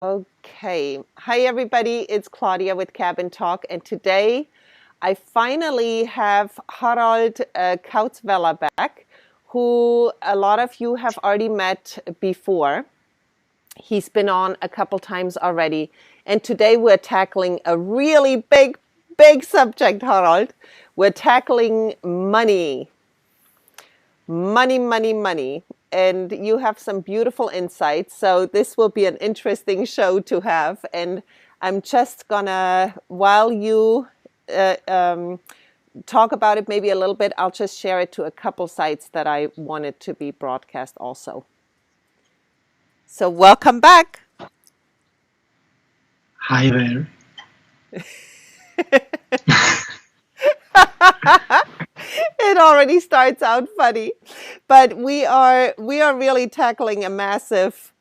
Okay. Hi, everybody. It's Claudia with Cabin Talk. And today I finally have Harald Kautz-Vella back, who a lot of you have already met before. He's been on a couple times already. And today we're tackling a really big subject, Harald. We're tackling money. Money. And you have some beautiful insights. So this will be an interesting show to have. And I'm just gonna, while you talk about it maybe a little bit, I'll just share it to a couple sites that I wanted to be broadcast also. So welcome back. Hi there. It already starts out funny, but we are really tackling a massive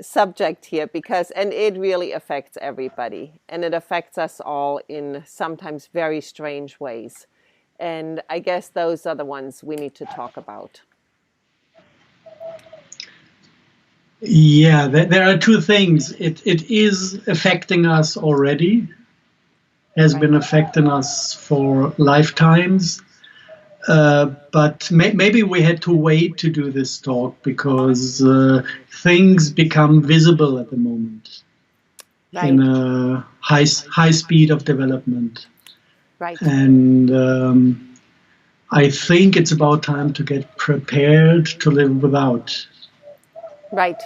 subject here and it really affects everybody, and it affects us all in sometimes very strange ways. And I guess those are the ones we need to talk about. Yeah, there are two things. It is affecting us already, has been affecting us for lifetimes. But maybe we had to wait to do this talk because things become visible at the moment in a high speed of development. Right. And I think it's about time to get prepared to live without. Right.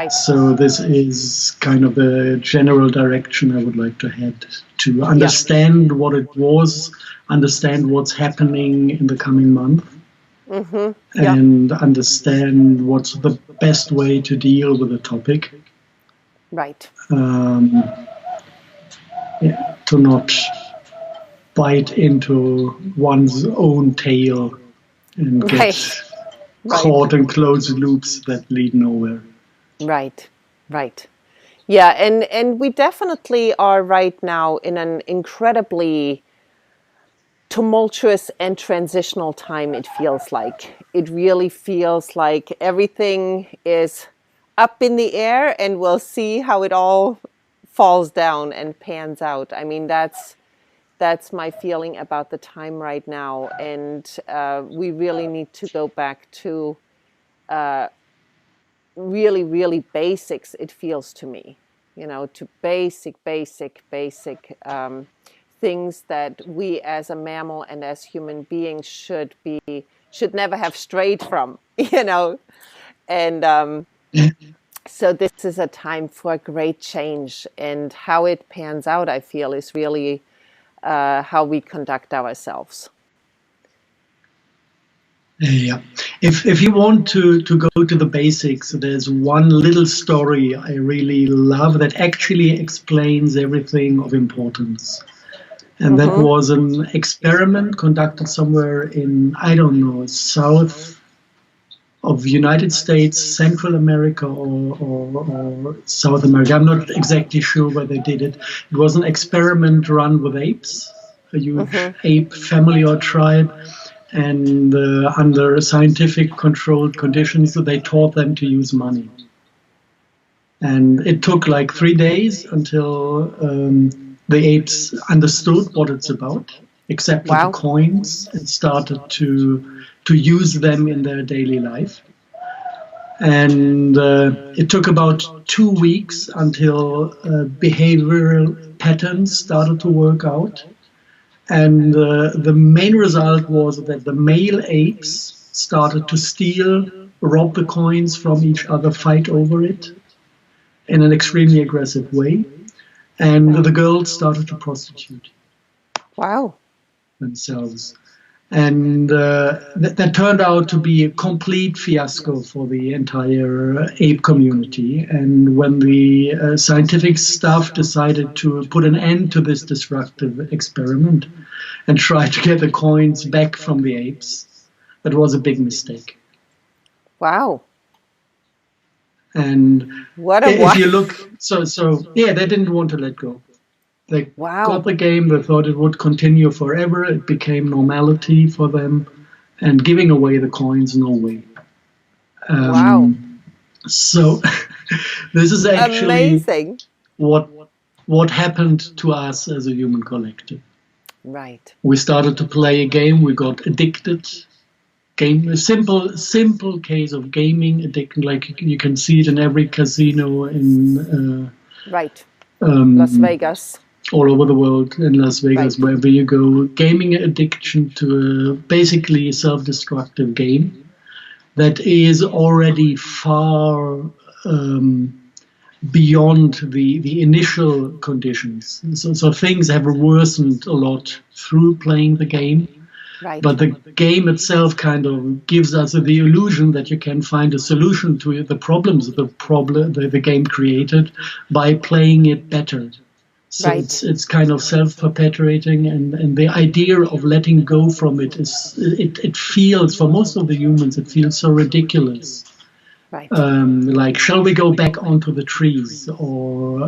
So this is kind of the general direction I would like to head to understand what it was, understand what's happening in the coming month, and understand what's the best way to deal with the topic. Right. To not bite into one's own tail and get caught in closed loops that lead nowhere. Right. Yeah, and we definitely are right now in an incredibly tumultuous and transitional time, it feels like. It really feels like everything is up in the air, and we'll see how it all falls down and pans out. I mean, that's my feeling about the time right now. And we really need to go back to really basics, it feels to me, to basic things that we as a mammal and as human beings should never have strayed from, and so this is a time for great change, and how it pans out, I feel, is really how we conduct ourselves. Yeah. If you want to go to the basics, there's one little story I really love that actually explains everything of importance. And that was an experiment conducted somewhere in, I don't know, south of the United States, Central America, or South America. I'm not exactly sure where they did it. It was an experiment run with apes, a huge ape family or tribe. And under scientific controlled conditions, they taught them to use money. And it took like 3 days until the apes understood what it's about, accepted the coins, and started to use them in their daily life. And it took about 2 weeks until behavioral patterns started to work out. And the main result was that the male apes started to steal, rob the coins from each other, fight over it in an extremely aggressive way. And the girls started to prostitute themselves. And that turned out to be a complete fiasco for the entire ape community. And when the scientific staff decided to put an end to this destructive experiment and try to get the coins back from the apes, that was a big mistake. Wow. And if you look, so they didn't want to let go. They got the game, they thought it would continue forever, it became normality for them, and giving away the coins, no way. So this is actually Amazing. what what happened to us as a human collective. Right. We started to play a game, we got addicted. A simple case of gaming addiction, like you can see it in every casino in Right. Las um, Vegas. all over the world, in Las Vegas, Right. wherever you go. Gaming addiction to basically a self-destructive game that is already far beyond the initial conditions. So things have worsened a lot through playing the game. Right. But the game itself kind of gives us the illusion that you can find a solution to the problems the game created by playing it better. So Right. it's kind of self-perpetuating, and the idea of letting go from it is it feels, for most of the humans, it feels so ridiculous. Right. Like, shall we go back onto the trees? Or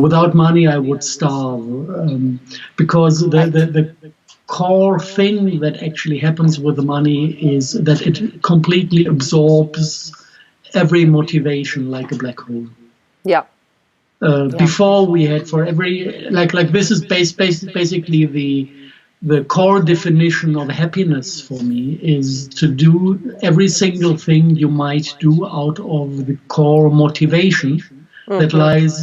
without money, I would starve. Because Right. the core thing that actually happens with the money is that it completely absorbs every motivation like a black hole. Yeah. Yeah. Before we had for every like this is basically the core definition of happiness for me is to do every single thing you might do out of the core motivation that Mm-hmm. lies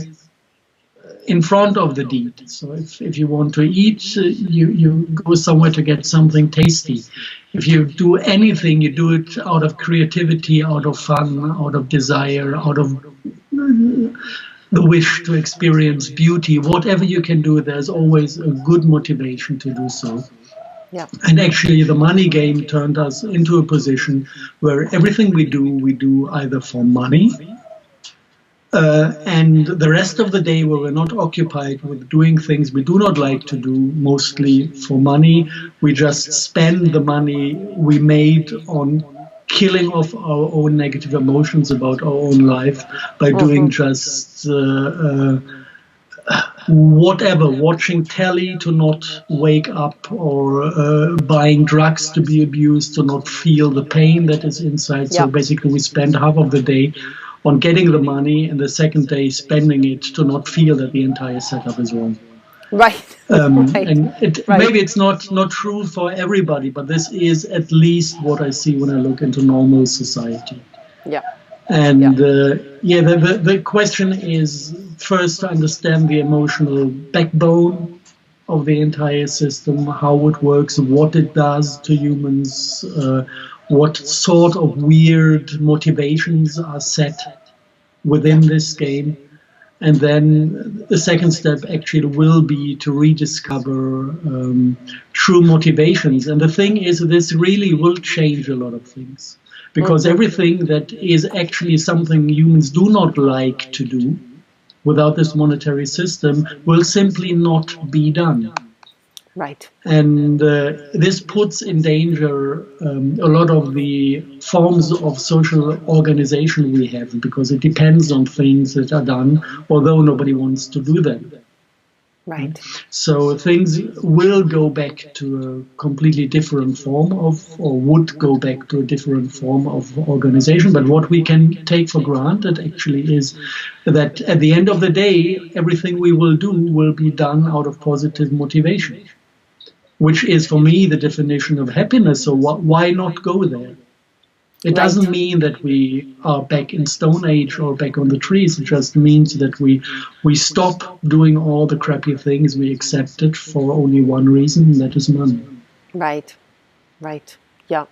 in front of the deed. So if you want to eat, you go somewhere to get something tasty. If you do anything, you do it out of creativity, out of fun, out of desire, out of the wish to experience beauty. Whatever you can do, there's always a good motivation to do so. Yeah. And actually, the money game turned us into a position where everything we do either for money, and the rest of the day where we're not occupied with doing things we do not like to do, mostly for money, we just spend the money we made on killing off our own negative emotions about our own life by doing Mm-hmm. just whatever, watching telly to not wake up, or buying drugs to be abused to not feel the pain that is inside. So Yeah. basically, we spend half of the day on getting the money, and the second day spending it to not feel that the entire setup is wrong. Right. Right. And Right. maybe it's not true for everybody, but this is at least what I see when I look into normal society. Yeah. Yeah. And yeah, the question is first to understand the emotional backbone of the entire system, how it works, what it does to humans, what sort of weird motivations are set Yeah. within this game. And then the second step actually will be to rediscover true motivations. And the thing is, this really will change a lot of things. Because Mm-hmm. everything that is actually something humans do not like to do without this monetary system will simply not be done. Right. And this puts in danger a lot of the forms of social organization we have, because it depends on things that are done, although nobody wants to do them. Right? Right. So things will go back to a completely different form of, or would go back to a different form of organization. But what we can take for granted actually is that at the end of the day, everything we will do will be done out of positive motivation, which is for me the definition of happiness. So why not go there? It Right. doesn't mean that we are back in Stone Age or back on the trees. It just means that we stop doing all the crappy things we accepted for only one reason, and that is money. Right. Right. Yeah.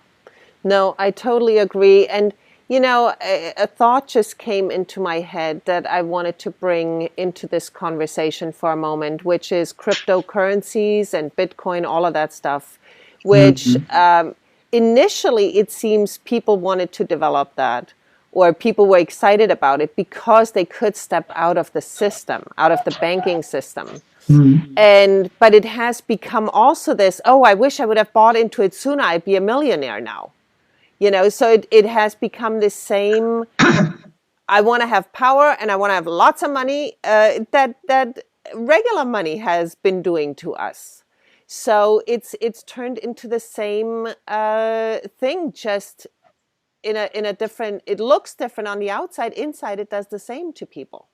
No, I totally agree. And, a thought just came into my head that I wanted to bring into this conversation for a moment, which is cryptocurrencies and Bitcoin, all of that stuff, which Mm-hmm. initially it seems people wanted to develop that, or people were excited about it because they could step out of the system, out of the banking system. Mm-hmm. But it has become also this, oh, I wish I would have bought into it sooner. I'd be a millionaire now. So it has become the same. I want to have power and I want to have lots of money that regular money has been doing to us. So it's turned into the same thing, just in a different, it looks different on the outside. Inside, it does the same to people.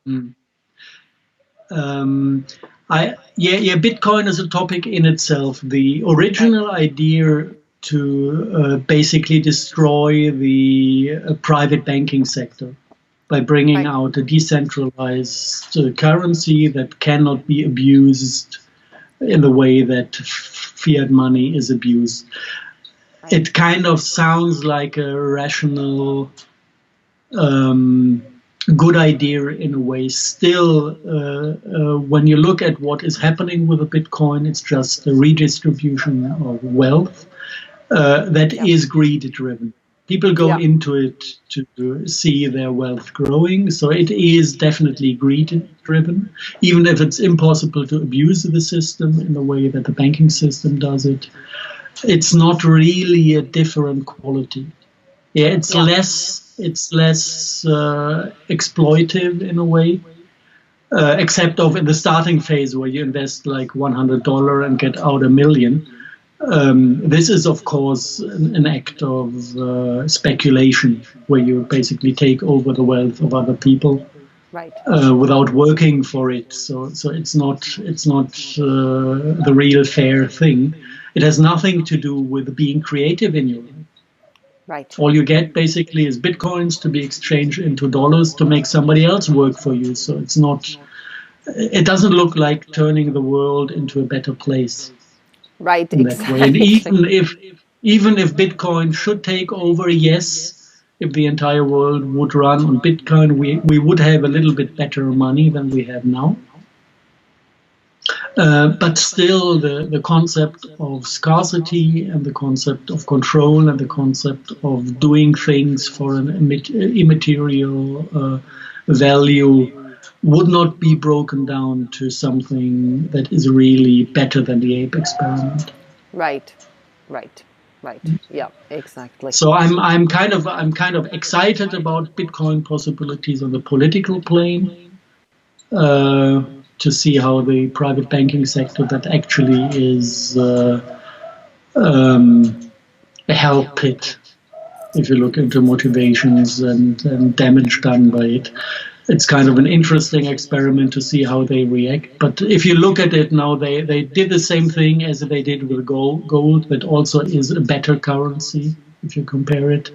Mm. Bitcoin is a topic in itself. The original idea to basically destroy the private banking sector by bringing out a decentralized currency that cannot be abused in the way that fiat money is abused. It kind of sounds like a rational, good idea in a way. Still, when you look at what is happening with the Bitcoin, it's just a redistribution of wealth that is greed-driven. People go into it to see their wealth growing, so it is definitely greed-driven, even if it's impossible to abuse the system in the way that the banking system does it. It's not really a different quality. It's less exploitive in a way, except in the starting phase where you invest like $100 and get out $1 million. This is, of course, an act of speculation, where you basically take over the wealth of other people, without working for it. So it's not the real fair thing. It has nothing to do with being creative in your life. Right. All you get basically is bitcoins to be exchanged into dollars to make somebody else work for you. So it's not. It doesn't look like turning the world into a better place. Right. In exactly. that way. And even if Bitcoin should take over, yes, if the entire world would run on Bitcoin, we would have a little bit better money than we have now. But still, the concept of scarcity and the concept of control and the concept of doing things for an immaterial value would not be broken down to something that is really better than the ape experiment. Right. Yeah, exactly. So I'm kind of excited about Bitcoin possibilities on the political plane. To see how the private banking sector that actually is a help pit, if you look into motivations and damage done by it. It's kind of an interesting experiment to see how they react. But if you look at it now, they did the same thing as they did with gold, that also is a better currency if you compare it.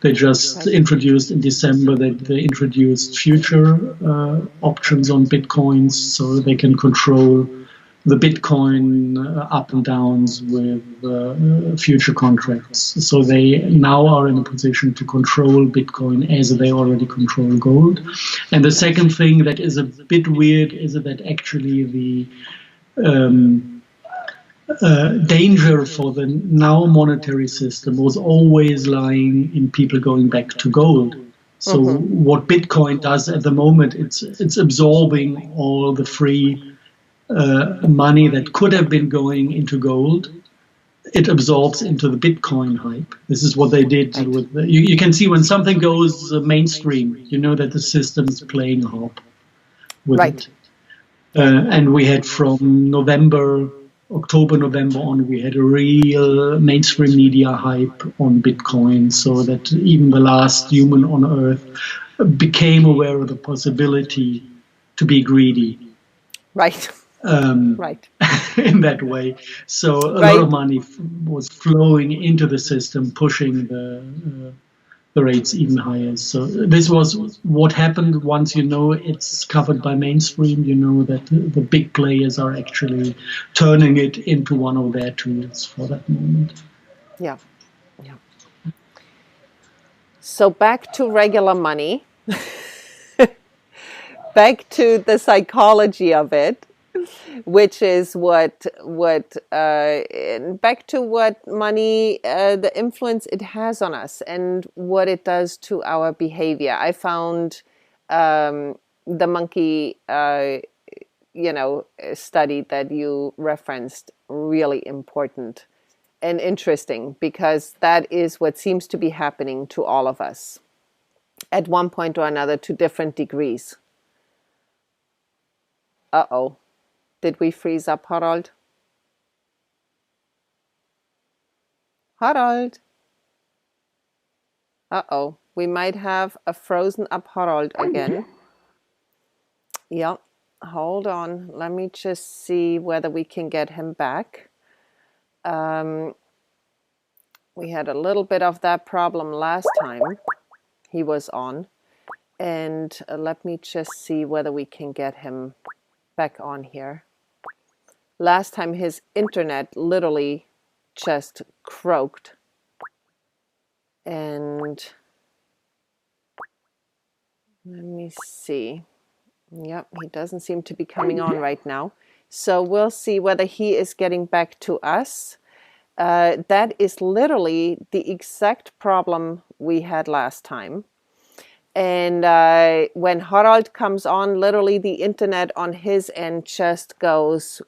They just introduced in December that they introduced future options on Bitcoins, so they can control the Bitcoin up and downs with future contracts. So they now are in a position to control Bitcoin as they already control gold. And the second thing that is a bit weird is that actually the danger for the now monetary system was always lying in people going back to gold. So what Bitcoin does at the moment, it's absorbing all the free money that could have been going into gold. It absorbs into the Bitcoin hype. This is what they did with. You can see when something goes mainstream, you know that the system is playing hop with it. And we had from October, November on, we had a real mainstream media hype on Bitcoin, so that even the last human on Earth became aware of the possibility to be greedy. Right. In that way. So a lot of money was flowing into the system, pushing the rates even higher. So this was what happened. Once you know it's covered by mainstream, you know that the big players are actually turning it into one of their tools for that moment. Yeah. So back to regular money. Back to the psychology of it, which is back to what money, the influence it has on us and what it does to our behavior. I found the monkey, study that you referenced really important and interesting, because that is what seems to be happening to all of us at one point or another, to different degrees. Uh-oh. Did we freeze up, Harald? Harald? Uh-oh, we might have a frozen up Harald again. Yep, hold on. Let me just see whether we can get him back. We had a little bit of that problem last time he was on. And let me just see whether we can get him back on here. Last time his internet literally just croaked. And let me see. Yep, he doesn't seem to be coming on right now. So we'll see whether he is getting back to us. That is literally the exact problem we had last time. And when Harald comes on, literally the internet on his end just goes,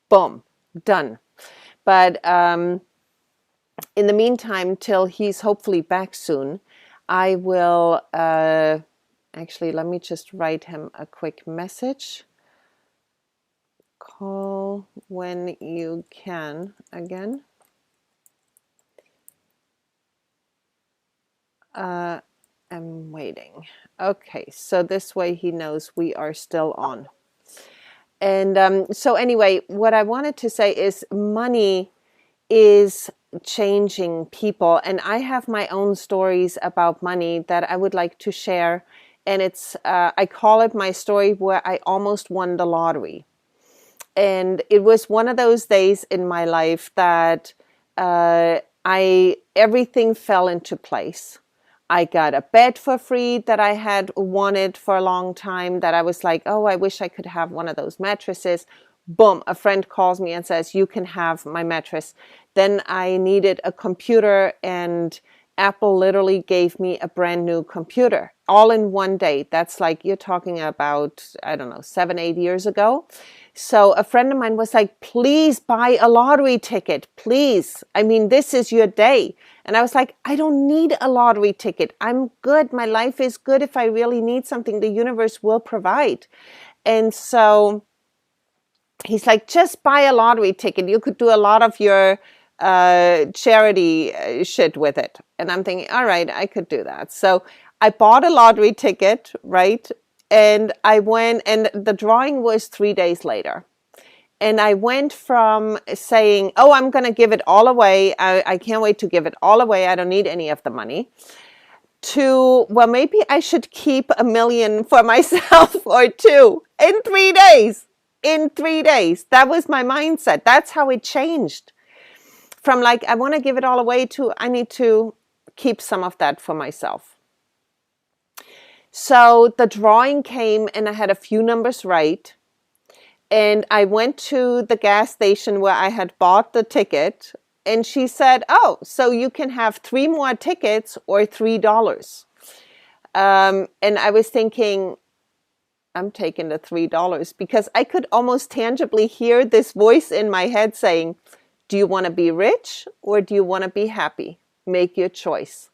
boom, done. But in the meantime, till he's hopefully back soon, I will, actually, let me just write him a quick message. Call when you can again. I'm waiting. Okay, so this way he knows we are still on. And so anyway, what I wanted to say is money is changing people. And I have my own stories about money that I would like to share. And it's, I call it my story where I almost won the lottery. And it was one of those days in my life that everything fell into place. I got a bed for free that I had wanted for a long time, that I was like, oh, I wish I could have one of those mattresses. Boom, a friend calls me and says, you can have my mattress. Then I needed a computer, and Apple literally gave me a brand new computer all in one day. That's like, you're talking about, I don't know, 7, 8 years ago. So a friend of mine was like, please buy a lottery ticket, please. I mean, this is your day. And I was like, I don't need a lottery ticket. I'm good. My life is good. If I really need something, the universe will provide. And so he's like, just buy a lottery ticket. You could do a lot of your charity shit with it. And I'm thinking, all right, I could do that. So I bought a lottery ticket, right? And I went, and the drawing was 3 days later. And I went from saying, oh, I'm going to give it all away. I can't wait to give it all away. I don't need any of the money. To, well, maybe I should keep $1 million for myself or two in 3 days. In 3 days. That was my mindset. That's how it changed. From like, I want to give it all away to, I need to keep some of that for myself. So the drawing came and I had a few numbers right. And I went to the gas station where I had bought the ticket. And she said, oh, so you can have 3 more tickets or $3. And I was thinking, I'm taking the $3, because I could almost tangibly hear this voice in my head saying, do you want to be rich or do you want to be happy? Make your choice.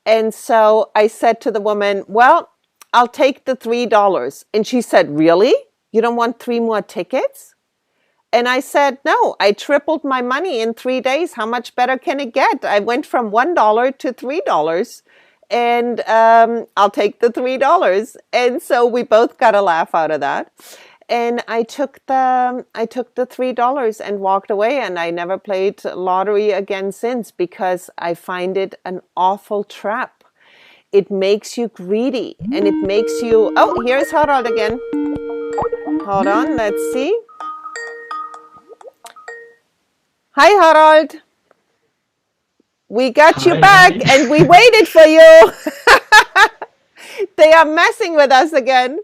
And so I said to the woman, well, I'll take the $3. And she said, really? You don't want 3 more tickets? And I said, no, I tripled my money in 3 days. How much better can it get? I went from $1 to $3. And I'll take the $3. And so we both got a laugh out of that. And I took the $3 and walked away, and I never played lottery again since, because I find it an awful trap. It makes you greedy, and it makes you, oh, here's Harald again. Hold on, let's see. Hi, Harald. We got you back, and we waited for you. They are messing with us again.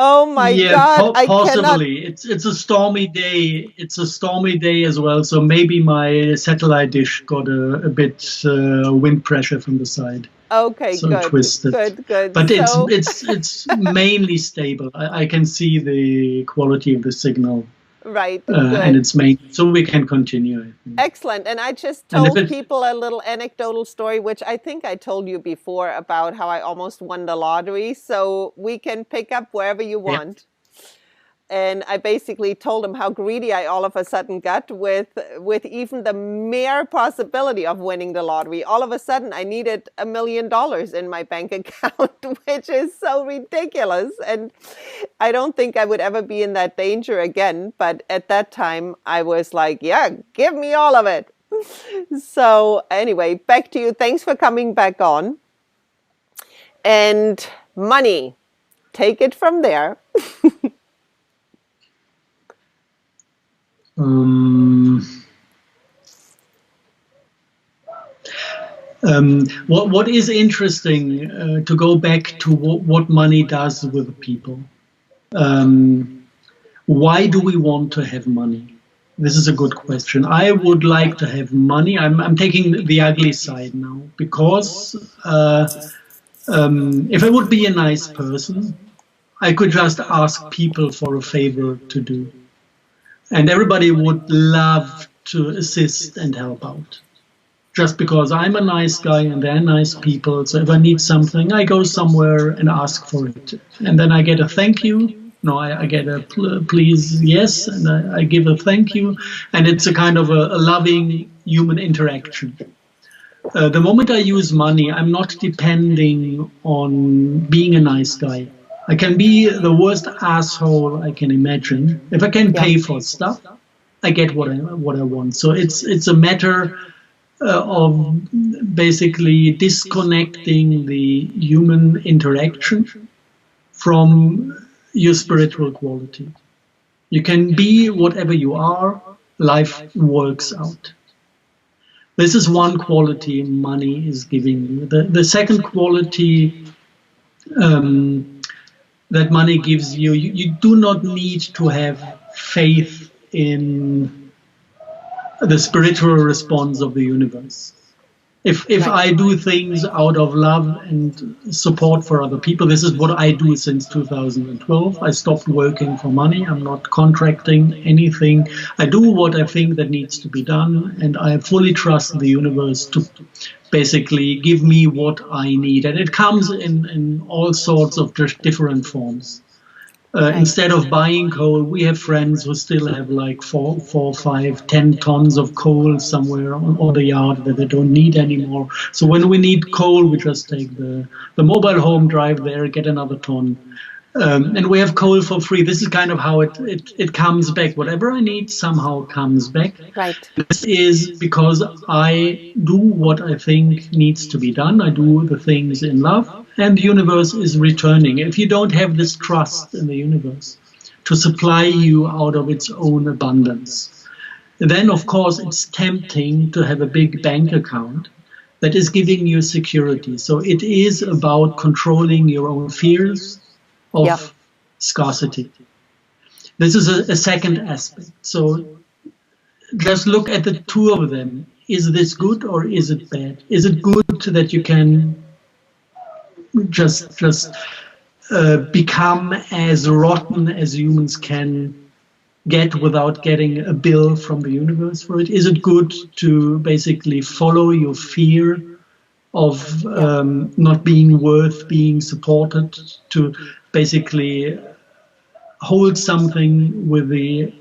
Oh my God! Possibly. It's a stormy day. It's a stormy day as well. So maybe my satellite dish got a bit wind pressure from the side. Okay, so good. Twisted. Good. But it's mainly stable. I can see the quality of the signal. Right. And it's main, so we can continue. I think. Excellent. And I just told people a little anecdotal story, which I think I told you before, about how I almost won the lottery. So we can pick up wherever you want. And I basically told him how greedy I all of a sudden got with even the mere possibility of winning the lottery. All of a sudden, I needed $1 million in my bank account, which is so ridiculous. And I don't think I would ever be in that danger again. But at that time, I was like, yeah, give me all of it. So anyway, back to you. Thanks for coming back on. And money, take it from there. What is interesting, to go back to what money does with people. Why do we want to have money? This is a good question. I would like to have money. I'm taking the ugly side now, because if I would be a nice person, I could just ask people for a favor to do. And everybody would love to assist and help out. Just because I'm a nice guy and they're nice people. So if I need something, I go somewhere and ask for it. And then I get a thank you. No, I get a please, yes, and I give a thank you. And it's a kind of a loving human interaction. The moment I use money, I'm not depending on being a nice guy. I can be the worst asshole I can imagine. If I can pay for stuff, I get what I want. So it's a matter of basically disconnecting the human interaction from your spiritual quality. You can be whatever you are. Life works out. This is one quality money is giving you. The second quality that money gives you, you do not need to have faith in the spiritual response of the universe. If I do things out of love and support for other people, this is what I do since 2012. I stopped working for money. I'm not contracting anything. I do what I think that needs to be done, and I fully trust the universe to basically give me what I need. And it comes in all sorts of different forms. Instead of buying coal, we have friends who still have like 4, 5, 10 tons of coal somewhere on the yard that they don't need anymore. So when we need coal, we just take the mobile home, drive there, get another ton. And we have coal for free. This is kind of how it comes back. Whatever I need somehow comes back. Right. This is because I do what I think needs to be done. I do the things in love, and the universe is returning. If you don't have this trust in the universe to supply you out of its own abundance, then of course it's tempting to have a big bank account that is giving you security. So it is about controlling your own fears of scarcity. This is a second aspect. So just look at the two of them. Is this good or is it bad? Is it good that you can just become as rotten as humans can get without getting a bill from the universe for it? Is it good to basically follow your fear of not being worth being supported, to basically hold something with the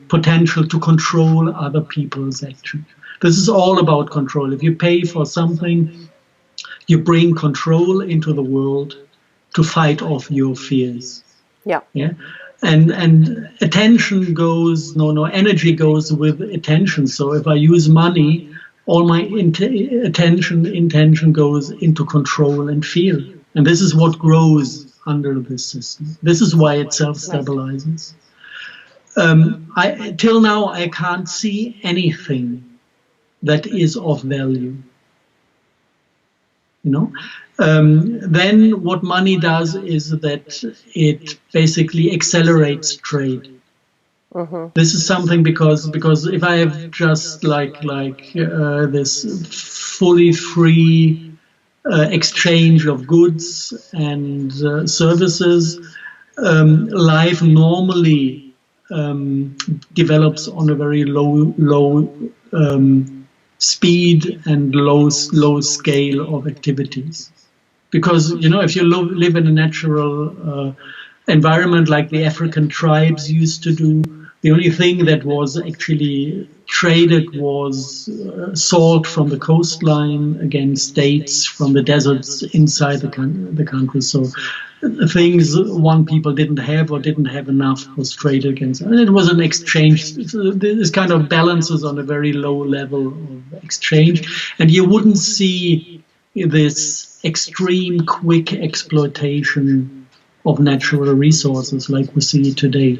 potential to control other people's action? This is all about control. If you pay for something, you bring control into the world to fight off your fears. Yeah. And attention goes, energy goes with attention. So if I use money, all my intention goes into control and fear. And this is what grows under this system. This is why it self-stabilizes. Till now, I can't see anything that is of value. Then what money does is that it basically accelerates trade. This is something because if I have just like this fully free exchange of goods and services, life normally develops on a very low speed and low scale of activities. Because if you live in a natural environment like the African tribes used to do. The only thing that was actually traded was salt from the coastline against dates from the deserts inside the country. So things one people didn't have or didn't have enough was traded against. And it was an exchange. This kind of balances on a very low level of exchange. And you wouldn't see this extreme quick exploitation of natural resources like we see today.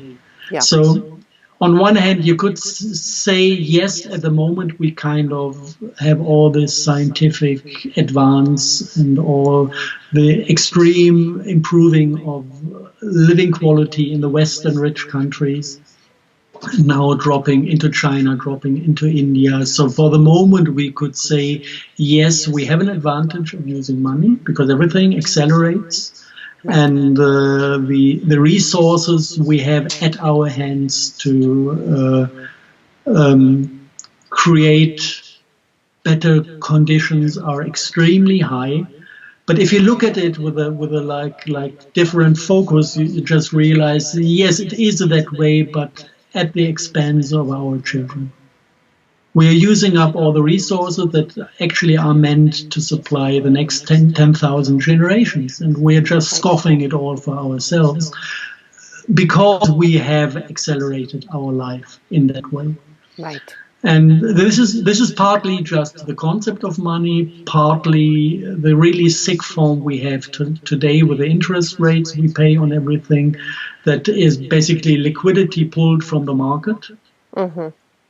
Yeah. So on one hand, you could say, yes, at the moment we kind of have all this scientific advance and all the extreme improving of living quality in the Western rich countries, now dropping into China, dropping into India. So for the moment, we could say, yes, we have an advantage of using money because everything accelerates. And the resources we have at our hands to create better conditions are extremely high. But if you look at it with a like different focus, you just realize, yes, it is that way, but at the expense of our children. We are using up all the resources that actually are meant to supply the next 10,000 generations. And we are just scoffing it all for ourselves because we have accelerated our life in that way. Right. And this is partly just the concept of money, partly the really sick form we have today with the interest rates we pay on everything that is basically liquidity pulled from the market. Mm-hmm.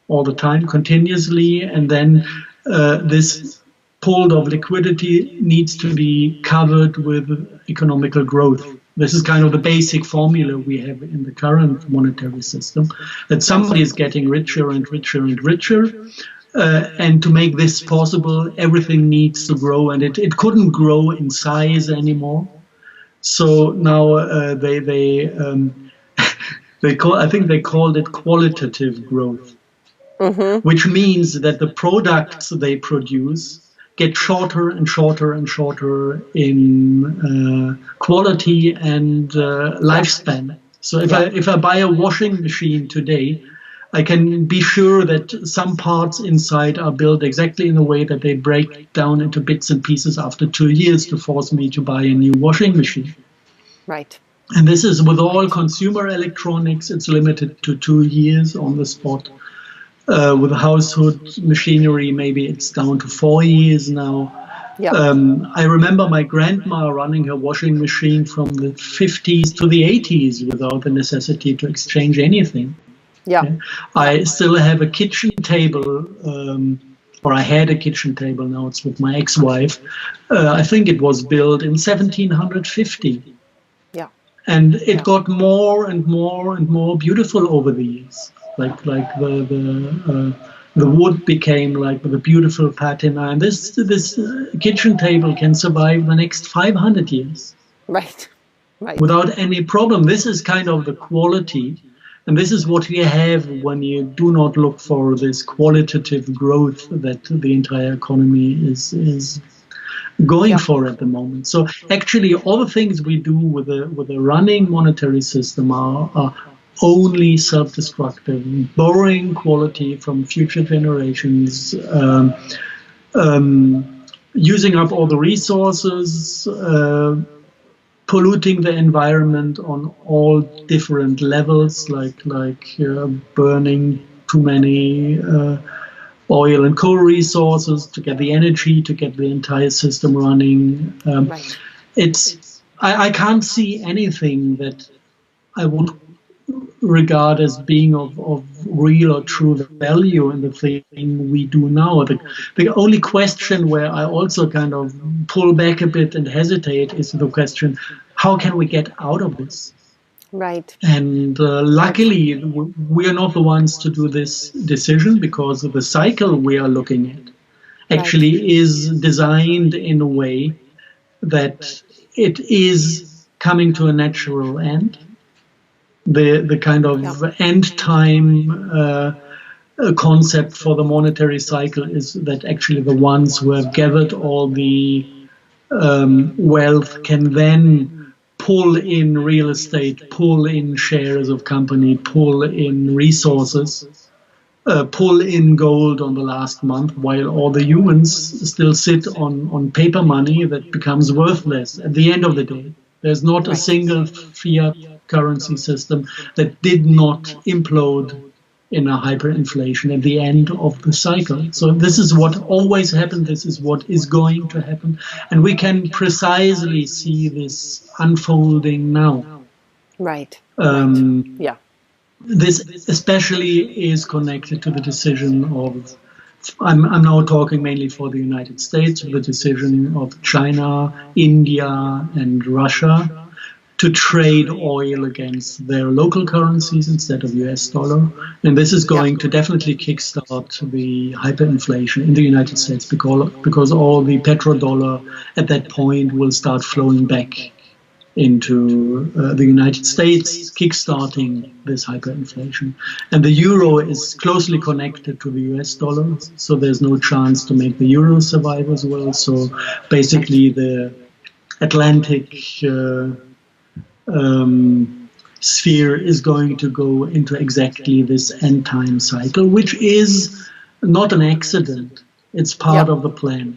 All the time, continuously, and then this pool of liquidity needs to be covered with economical growth. This is kind of the basic formula we have in the current monetary system, that somebody is getting richer and richer and richer, and to make this possible, everything needs to grow, and it couldn't grow in size anymore. So now they called it qualitative growth. Mm-hmm. Which means that the products they produce get shorter and shorter and shorter in quality and lifespan. So if I buy a washing machine today, I can be sure that some parts inside are built exactly in a way that they break down into bits and pieces after 2 years to force me to buy a new washing machine. Right. And this is with all consumer electronics, it's limited to 2 years on the spot. With household machinery, maybe it's down to 4 years now. Yep. I remember my grandma running her washing machine from the 50s to the 80s without the necessity to exchange anything. Yeah. Okay? I still have a kitchen table, or I had a kitchen table, now it's with my ex-wife. I think it was built in 1750. Yeah. And it got more and more and more beautiful over the years. Like the wood became like with a beautiful patina, and this kitchen table can survive the next 500 years, right, without any problem. This is kind of the quality, and this is what you have when you do not look for this qualitative growth that the entire economy is going for at the moment. So actually, all the things we do with a running monetary system are only self-destructive, borrowing quality from future generations, using up all the resources, polluting the environment on all different levels, like burning too many oil and coal resources to get the energy, to get the entire system running. I can't see anything that I would regard as being of real or true value in the thing we do now. The only question where I also kind of pull back a bit and hesitate is the question, how can we get out of this? Right. And luckily, we are not the ones to do this decision, because the cycle we are looking at actually is designed in a way that it is coming to a natural end. The kind of end time concept for the monetary cycle is that actually the ones who have gathered all the wealth can then pull in real estate, pull in shares of company, pull in resources, pull in gold on the last month, while all the humans still sit on paper money that becomes worthless at the end of the day. There's not a single fiat currency system that did not implode in a hyperinflation at the end of the cycle. So this is what always happened. This is what is going to happen. And we can precisely see this unfolding now. Right. Yeah. This especially is connected to the decision of, I'm now talking mainly for the United States, the decision of China, India, and Russia to trade oil against their local currencies instead of US dollar. And this is going to definitely kickstart the hyperinflation in the United States because all the petrodollar at that point will start flowing back into the United States, kickstarting this hyperinflation. And the euro is closely connected to the US dollar, so there's no chance to make the euro survive as well. So basically the Atlantic sphere is going to go into exactly this end time cycle, which is not an accident. It's part of the plan.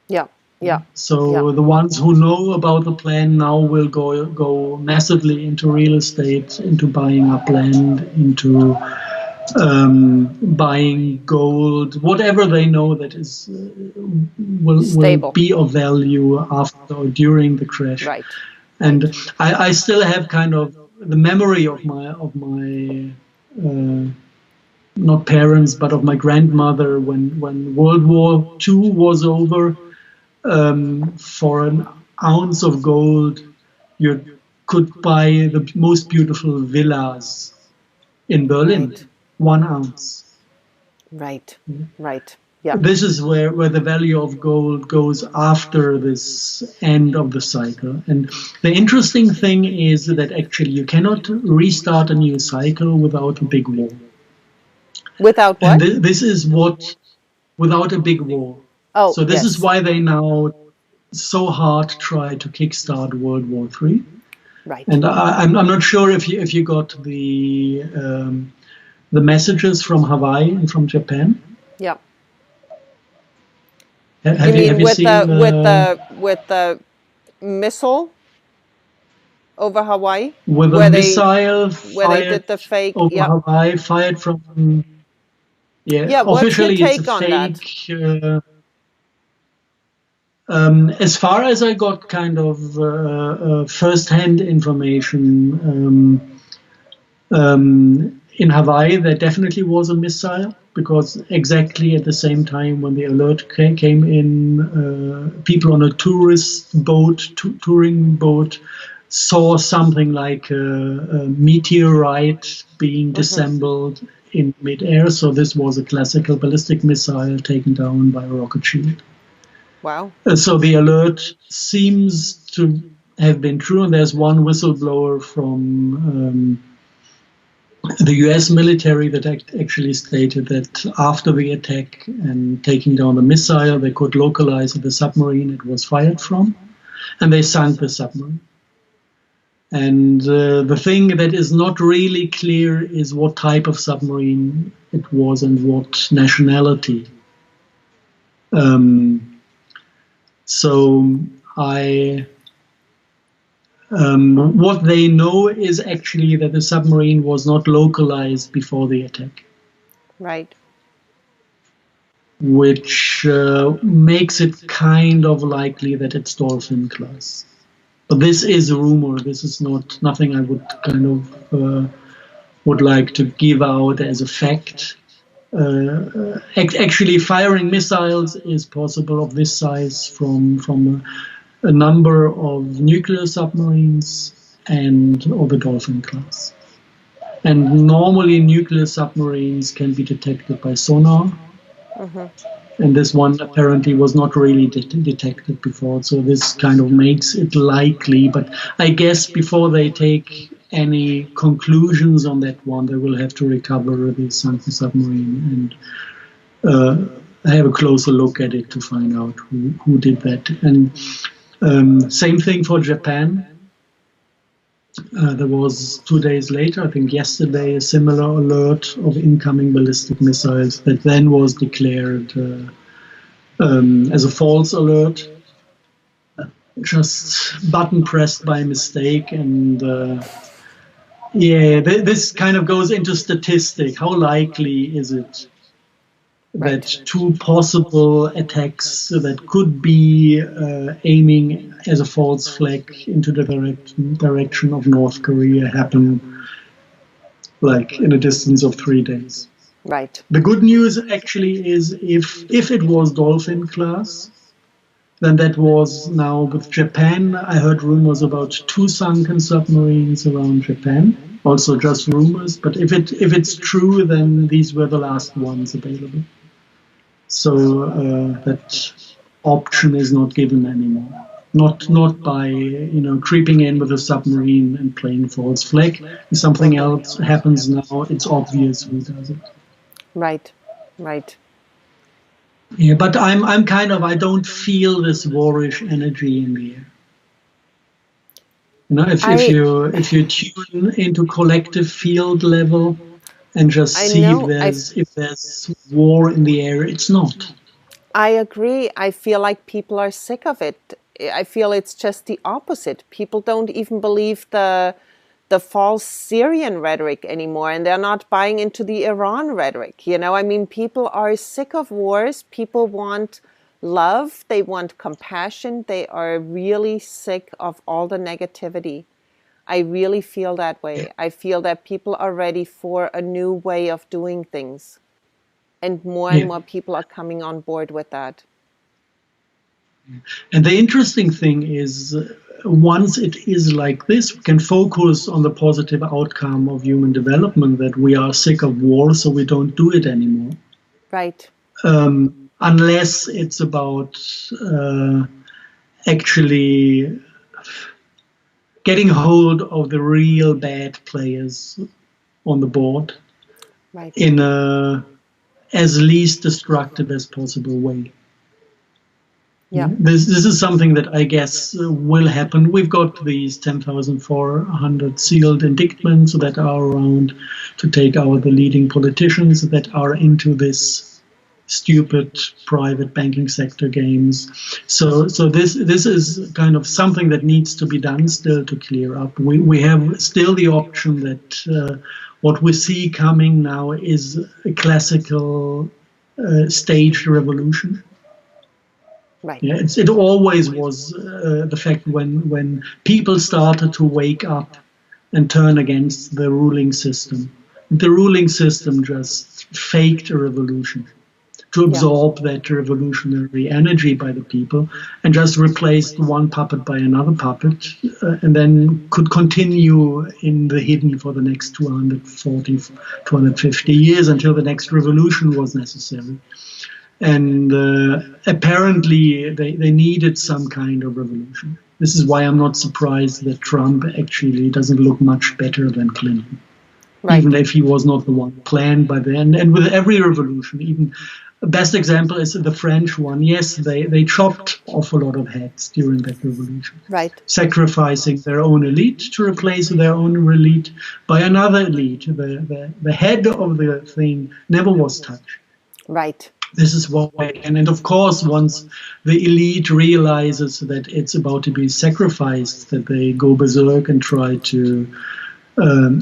Yeah. Yeah. So the ones who know about the plan now will go massively into real estate, into buying up land, into buying gold, whatever they know that is will be of value after or during the crash. Right. And I still have kind of the memory of my not parents, but of my grandmother when World War II was over. For an ounce of gold, you could buy the most beautiful villas in Berlin. Right. 1 ounce. Right. Right. Yeah. This is where the value of gold goes after this end of the cycle. And the interesting thing is that actually you cannot restart a new cycle without a big war. Without what? And this is what, without a big war. Oh, so this is why they now so hard try to kickstart World War III. Right. And I'm not sure if you got the messages from Hawaii and from Japan. Yeah. Have you with seen the missile over Hawaii? With a missile where they did the fake over Hawaii, fired from what's your officially take it's a on fake. As far as I got kind of first-hand information, in Hawaii there definitely was a missile, because exactly at the same time when the alert came in, people on a touring boat, saw something like a meteorite being disassembled in midair. So this was a classical ballistic missile taken down by a rocket shield. Wow. So the alert seems to have been true, and there's one whistleblower from the US military that actually stated that after the attack and taking down the missile, they could localize the submarine it was fired from, and they sunk the submarine. And the thing that is not really clear is what type of submarine it was and what nationality. What they know is actually that the submarine was not localized before the attack. Right. Which makes it kind of likely that it's Dolphin class. But this is a rumor. This is nothing I would kind of would like to give out as a fact. Actually, firing missiles is possible of this size from a number of nuclear submarines and of the Dolphin class. And normally nuclear submarines can be detected by sonar. And this one apparently was not really detected before. So this kind of makes it likely. But I guess before they take any conclusions on that one, they will have to recover the sunken submarine and have a closer look at it to find out who did that. And same thing for Japan. There was 2 days later, I think yesterday, a similar alert of incoming ballistic missiles that then was declared as a false alert, just button pressed by mistake. And this kind of goes into statistic. How likely is it that two possible attacks that could be aiming as a false flag into the direction of North Korea happen like in a distance of 3 days? Right. The good news actually is if it was Dolphin class, then that was now with Japan. I heard rumors about 2 sunken submarines around Japan. Also just rumors, but if it's true, then these were the last ones available. So that option is not given anymore. Not by creeping in with a submarine and playing false flag. If something else happens now, it's obvious who does it. Right. Yeah, but I don't feel this warish energy in the air. If you tune into collective field level and just see if there's war in the air, it's not. I agree. I feel like people are sick of it. I feel it's just the opposite. People don't even believe the false Syrian rhetoric anymore, and they're not buying into the Iran rhetoric. People are sick of wars. People want love. They want compassion. They are really sick of all the negativity. I really feel that way. I feel that people are ready for a new way of doing things. And more people are coming on board with that. And the interesting thing is, once it is like this, we can focus on the positive outcome of human development, that we are sick of war, so we don't do it anymore. Right. Unless it's about actually getting hold of the real bad players on the board in a as least destructive as possible way. Yeah. This is something that I guess will happen. We've got these 10,400 sealed indictments that are around to take out the leading politicians that are into this stupid private banking sector games. So this is kind of something that needs to be done still to clear up. We have still the option that what we see coming now is a classical staged revolution. Right. Yeah, it always was the fact when people started to wake up and turn against the ruling system. The ruling system just faked a revolution to absorb that revolutionary energy by the people and just replaced one puppet by another puppet and then could continue in the hidden for the next 240, 250 years until the next revolution was necessary. And apparently they needed some kind of revolution. This is why I'm not surprised that Trump actually doesn't look much better than Clinton. Right. Even if he was not the one planned by then. And with every revolution, even the best example is the French one. Yes, they chopped off a lot of heads during that revolution. Right. Sacrificing their own elite to replace their own elite by another elite. The head of the thing never was touched. Right. This is why, and of course, once the elite realizes that it's about to be sacrificed, that they go berserk and try to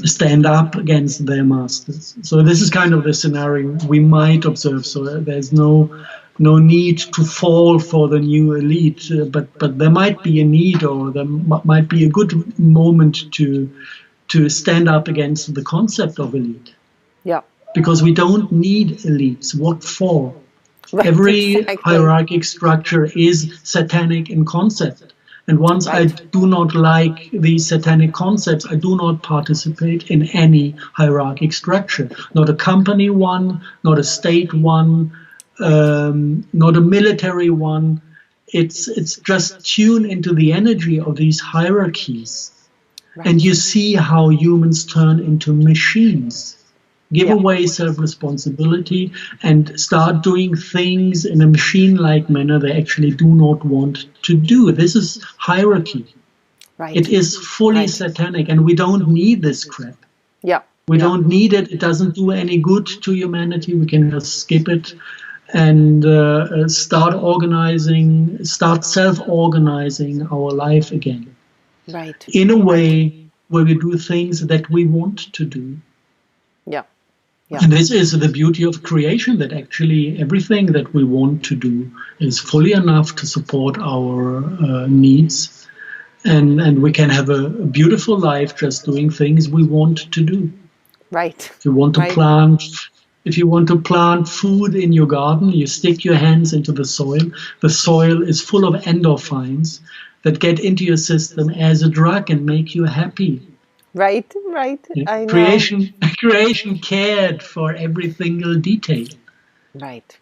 stand up against their masters. So this is kind of the scenario we might observe. So there's no need to fall for the new elite, but there might be a need, or there might be a good moment to stand up against the concept of elite. Yeah. Because we don't need elites. What for? Right, every hierarchic structure is satanic in concept. And once I do not like these satanic concepts, I do not participate in any hierarchic structure. Not a company one, not a state one, not a military one. It's just tune into the energy of these hierarchies. Right. And you see how humans turn into machines. Give away self-responsibility and start doing things in a machine-like manner they actually do not want to do. This is hierarchy. Right. It is fully Right. satanic, and we don't need this crap. Yeah. We Yeah. don't need it. It doesn't do any good to humanity. We can just skip it and start self-organizing our life again Right. in a Right. way where we do things that we want to do. Yeah. Yeah. And this is the beauty of creation, that actually everything that we want to do is fully enough to support our needs. And we can have a beautiful life just doing things we want to do. Right. If you want to Right. plant, if you want to plant food in your garden, you stick your hands into the soil. The soil is full of endorphins that get into your system as a drug and make you happy. Right. Right. Yeah. I know. Creation cared for every single detail. Right.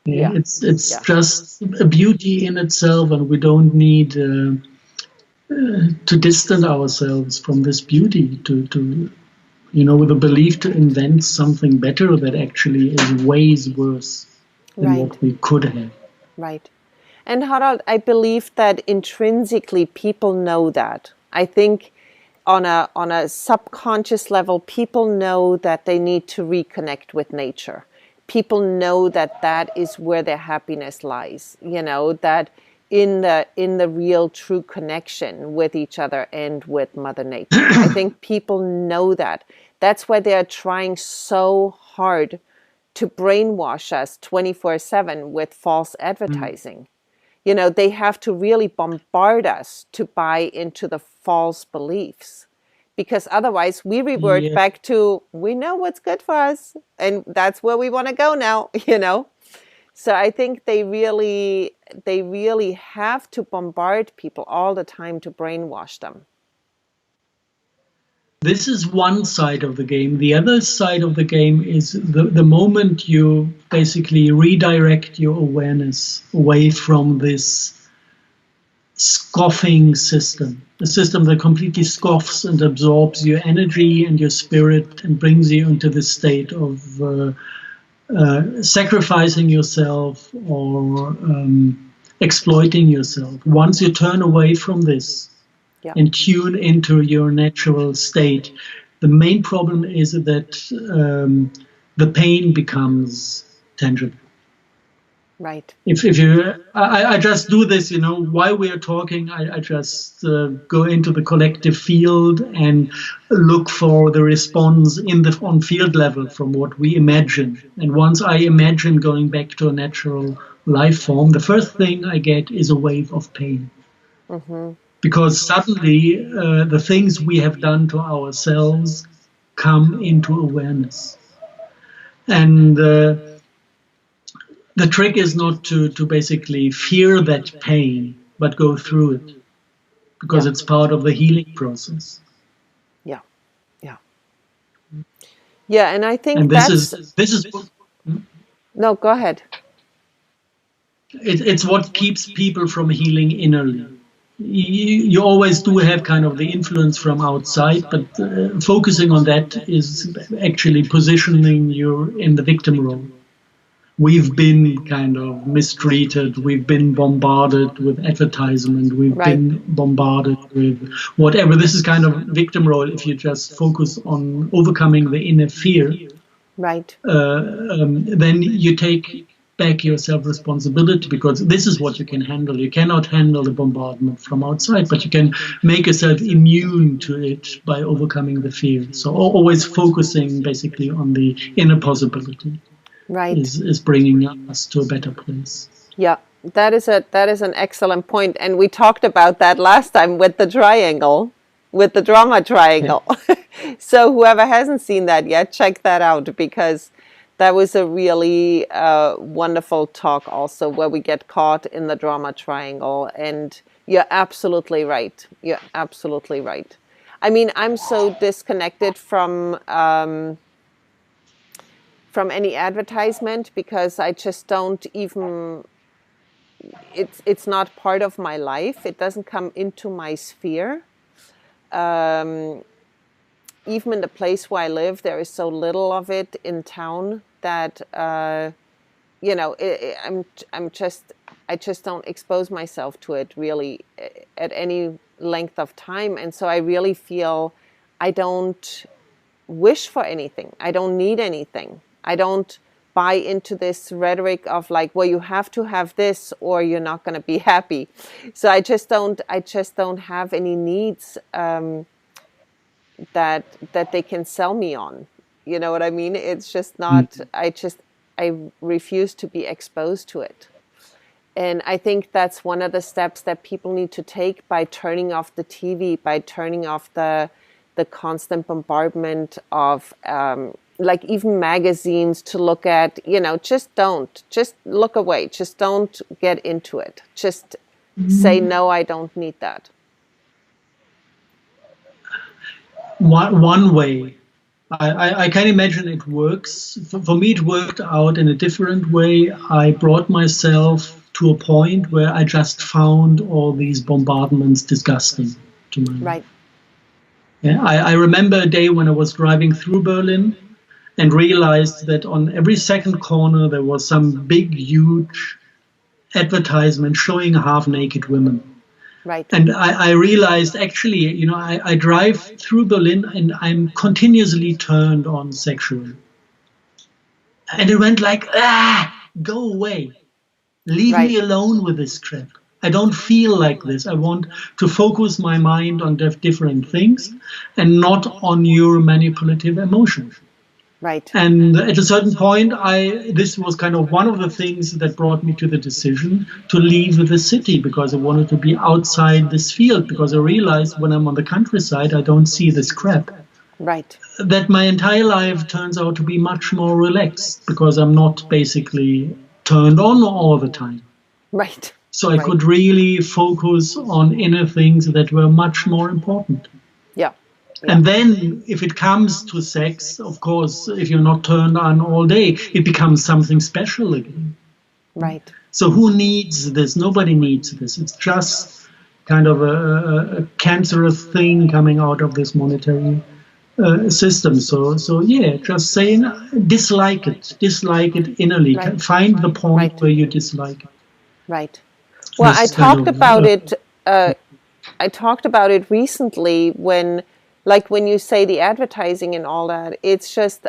Yeah, Yeah. it's Yeah. just a beauty in itself, and we don't need to distance ourselves from this beauty to with a belief to invent something better that actually is ways worse than Right. what we could have. Right. And Harald, I believe that intrinsically people know that. I think on a subconscious level, people know that they need to reconnect with nature. People know that that is where their happiness lies. That in the real true connection with each other and with Mother Nature. I think people know that. That's why they are trying so hard to brainwash us 24/7 with false advertising. They have to really bombard us to buy into the false beliefs, because otherwise we revert Yeah. back to, we know what's good for us and that's where we want to go now. So I think they really have to bombard people all the time to brainwash them. This is one side of the game. The other side of the game is the moment you basically redirect your awareness away from this scoffing system, a system that completely scoffs and absorbs your energy and your spirit and brings you into this state of sacrificing yourself or exploiting yourself. Once you turn away from this Yeah. and tune into your natural state, the main problem is that the pain becomes tangible. Right. If you, I just do this, while we are talking, I just go into the collective field and look for the response on field level from what we imagine. And once I imagine going back to a natural life form, the first thing I get is a wave of pain. Mm-hmm. Because suddenly the things we have done to ourselves come into awareness. And the trick is not to basically fear that pain, but go through it, because Yeah. it's part of the healing process. Yeah. Yeah. Yeah. And I think And this is no, go ahead. it's what keeps people from healing innerly. You always do have kind of the influence from outside, but focusing on that is actually positioning you in the victim role. We've been kind of mistreated, we've been bombarded with advertisement, we've Right. been bombarded with whatever. This is kind of victim role. If you just focus on overcoming the inner fear, Right. then you take back your self-responsibility, because this is what you can handle. You cannot handle the bombardment from outside, but you can make yourself immune to it by overcoming the fear. So always focusing basically on the inner possibility. Right. Is bringing us to a better place. Yeah, that is an excellent point. And we talked about that last time with the triangle, with the drama triangle. Yeah. So whoever hasn't seen that yet, check that out, because that was a really wonderful talk also, where we get caught in the drama triangle. And you're absolutely right. You're absolutely right. I mean, I'm so disconnected from any advertisement, because I just don't even, it's not part of my life. It doesn't come into my sphere. Even in the place where I live, there is so little of it in town that, I'm just, I just don't expose myself to it really at any length of time. And so I really feel I don't wish for anything. I don't need anything. I don't buy into this rhetoric of like, well, you have to have this or you're not going to be happy. So I just don't have any needs that they can sell me on. You know what I mean? It's just not, I refuse to be exposed to it. And I think that's one of the steps that people need to take by turning off the TV, by turning off the constant bombardment of like even magazines to look at, you know, just look away. Just don't get into it. Just say, no, I don't need that. One way, I can imagine it works. For me, it worked out in a different way. I brought myself to a point where I just found all these bombardments disgusting to my life. Right. Yeah, I remember a day when I was driving through Berlin and realized that on every second corner there was some big, huge advertisement showing half-naked women. Right. And I realized, actually, you know, I drive through Berlin and I'm continuously turned on sexually. And it went like, go away. Leave me alone with this crap. I don't feel like this. I want to focus my mind on different things and not on your manipulative emotions. Right. And at a certain point, this was kind of one of the things that brought me to the decision to leave the city, because I wanted to be outside this field, because I realized when I'm on the countryside, I don't see this crap. Right. That my entire life turns out to be much more relaxed, because I'm not basically turned on all the time. Right. So I could really focus on inner things that were much more important. Yeah. And then if it comes to sex, of course, if you're not turned on all day, it becomes something special again. Right. So who needs this? Nobody needs this. It's just kind of a cancerous thing coming out of this monetary system. So yeah, just saying dislike it innerly. Right. Find the point where you dislike it. Right. Well, I talked about it. I talked about it recently when, like, when you say the advertising and all that, it's just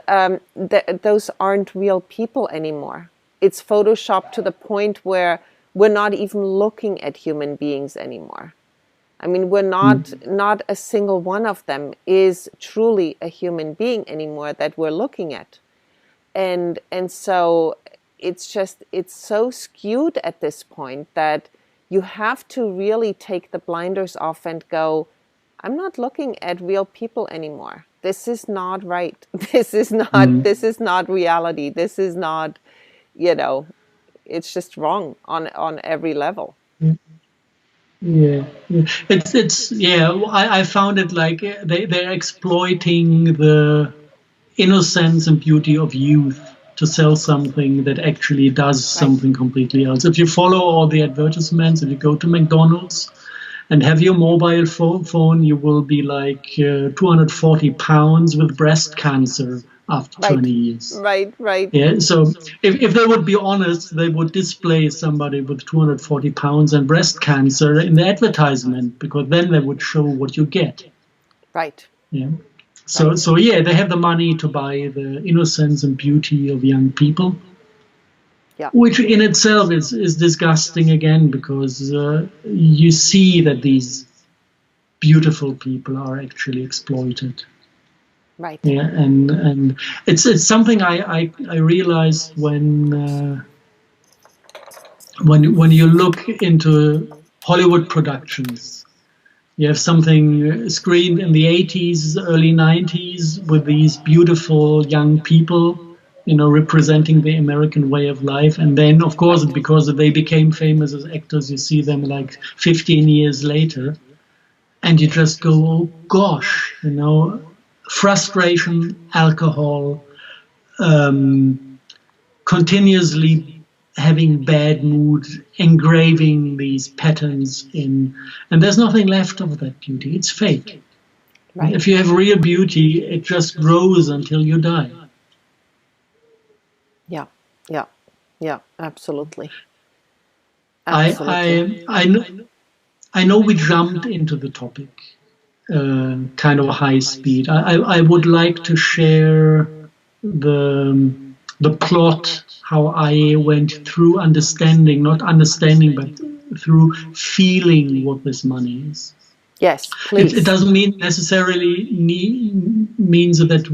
those aren't real people anymore. It's photoshopped to the point where we're not even looking at human beings anymore. I mean, we're not a single one of them is truly a human being anymore that we're looking at, and so it's so skewed at this point that you have to really take the blinders off and go, I'm not looking at real people anymore. This is not right. This is not reality. This is not, you know, it's just wrong on every level. Yeah. I found it like they're exploiting the innocence and beauty of youth to sell something that actually does something completely else. If you follow all the advertisements, if you go to McDonald's and have your mobile phone, you will be like 240 pounds with breast cancer after 20 years. Right. Yeah. So if they would be honest, they would display somebody with 240 pounds and breast cancer in the advertisement, because then they would show what you get. Right. Yeah. So yeah, they have the money to buy the innocence and beauty of young people. Yeah. Which in itself is disgusting again, because you see that these beautiful people are actually exploited. Right. Yeah, and it's something I realized when you look into Hollywood productions. You have something screened in the 80s, early 90s with these beautiful young people, you know, representing the American way of life. And then, of course, because they became famous as actors, you see them like 15 years later. And you just go, oh, gosh, you know, frustration, alcohol, continuously having bad mood, engraving these patterns in, and there's nothing left of that beauty. It's fake. Right. If you have real beauty, it just grows until you die. Yeah, absolutely. Absolutely. I know we jumped into the topic kind of high speed. I would like to share the plot, how I went through understanding, not understanding, but through feeling what this money is. Yes, It please. doesn't mean necessarily means that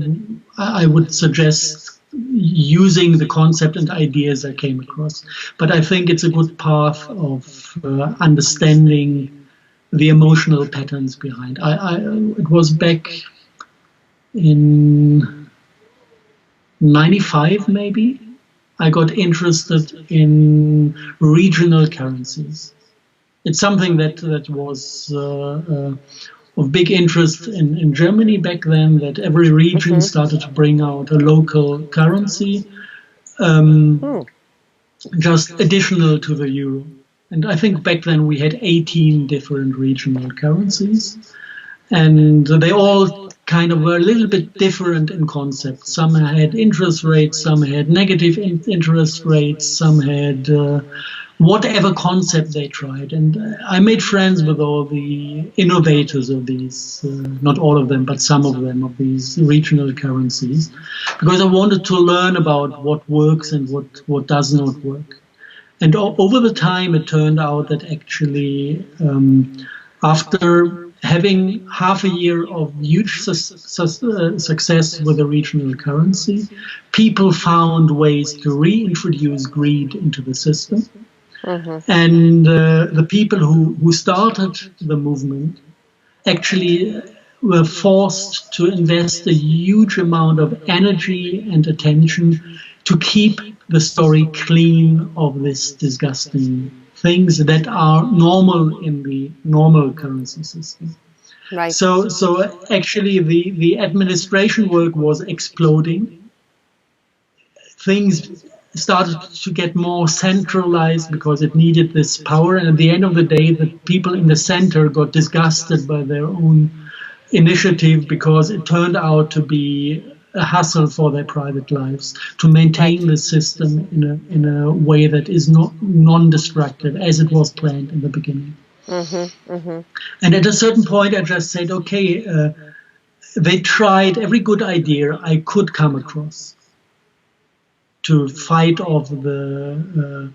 I would suggest using the concept and ideas I came across, but I think it's a good path of understanding the emotional patterns behind. It was back in '95, maybe. I got interested in regional currencies. It's something that was of big interest in Germany back then, that every region started to bring out a local currency, just additional to the euro. And I think back then we had 18 different regional currencies, and they all kind of were a little bit different in concept. Some had interest rates, some had negative interest rates, some had whatever concept they tried. And I made friends with all the innovators of these, not all of them, but some of them, of these regional currencies, because I wanted to learn about what works and what does not work. And over the time, it turned out that actually, after having half a year of huge success with a regional currency, people found ways to reintroduce greed into the system. And the people who started the movement actually were forced to invest a huge amount of energy and attention to keep the story clean of this disgusting things that are normal in the normal currency system. Right. So actually the administration work was exploding. Things started to get more centralized because it needed this power. And at the end of the day, the people in the center got disgusted by their own initiative because it turned out to be a hassle for their private lives to maintain the system in a way that is not non-destructive as it was planned in the beginning. And at a certain point, I just said, okay, they tried every good idea I could come across to fight off the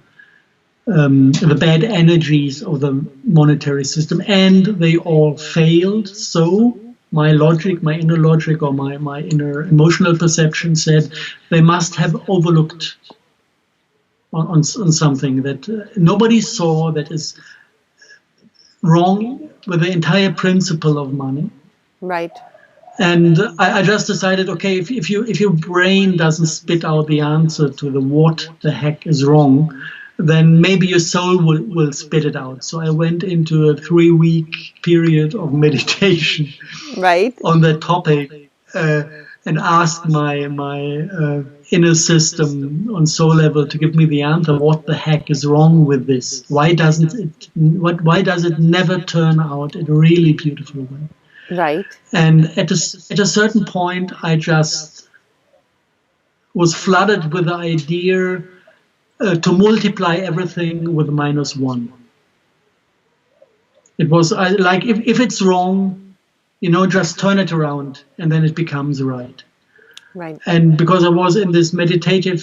bad energies of the monetary system, and they all failed. So my logic, my inner logic, or my inner emotional perception said they must have overlooked on something that nobody saw, that is wrong with the entire principle of money. Right. And I just decided, okay, if your brain doesn't spit out the answer to the what the heck is wrong, then maybe your soul will spit it out. So I went into a 3-week period of meditation on that topic, and asked my inner system on soul level to give me the answer. What the heck is wrong with this? Why does it never turn out in a really beautiful way? Right. And at a certain point, I just was flooded with the idea to multiply everything with -1. It was like, if it's wrong, just turn it around and then it becomes right. Right. And because I was in this meditative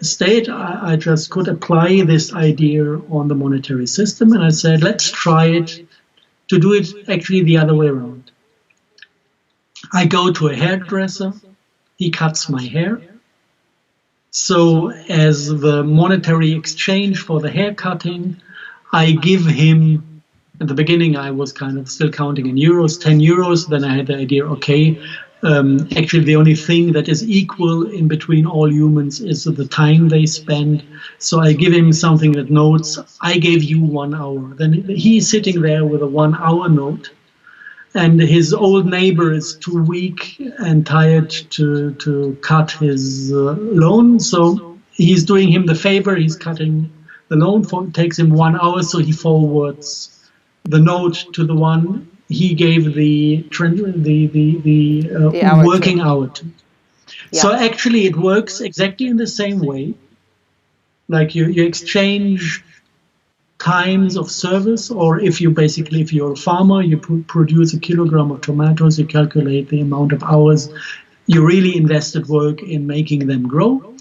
state, I just could apply this idea on the monetary system. And I said, let's try it to do it actually the other way around. I go to a hairdresser, he cuts my hair. So as the monetary exchange for the hair cutting, I give him, at the beginning I was kind of still counting in euros, 10 euros. Then I had the idea, okay, actually the only thing that is equal in between all humans is the time they spend. So I give him something that notes, I gave you 1 hour. Then he's sitting there with a 1 hour note, and his old neighbor is too weak and tired to cut his loan. So he's doing him the favor, he's cutting the loan, it takes him 1 hour, so he forwards the note to the one he gave the working hour to. Yeah. So actually it works exactly in the same way. Like you exchange times of service, or if you're a farmer, you produce a kilogram of tomatoes, you calculate the amount of hours you really invested work in making them grow.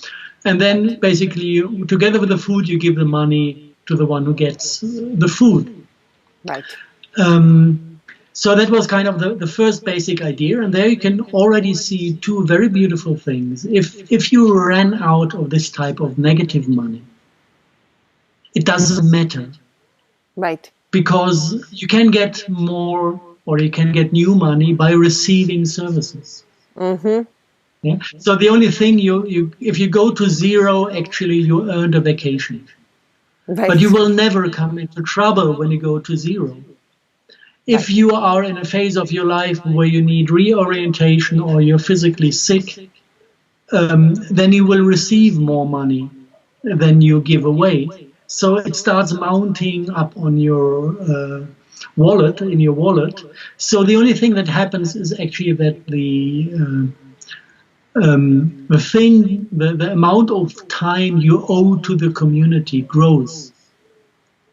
And then basically, together with the food, you give the money to the one who gets the food. Right. So that was kind of the first basic idea. And there you can already see two very beautiful things. If you ran out of this type of negative money, it doesn't matter. Right. Because you can get more, or you can get new money by receiving services. Mm-hmm. Yeah? So the only thing if you go to zero, actually you earned a vacation. Right. But you will never come into trouble when you go to zero. If you are in a phase of your life where you need reorientation or you're physically sick, then you will receive more money than you give away. So it starts mounting up on your wallet, in your wallet. So the only thing that happens is actually that the amount of time you owe to the community grows.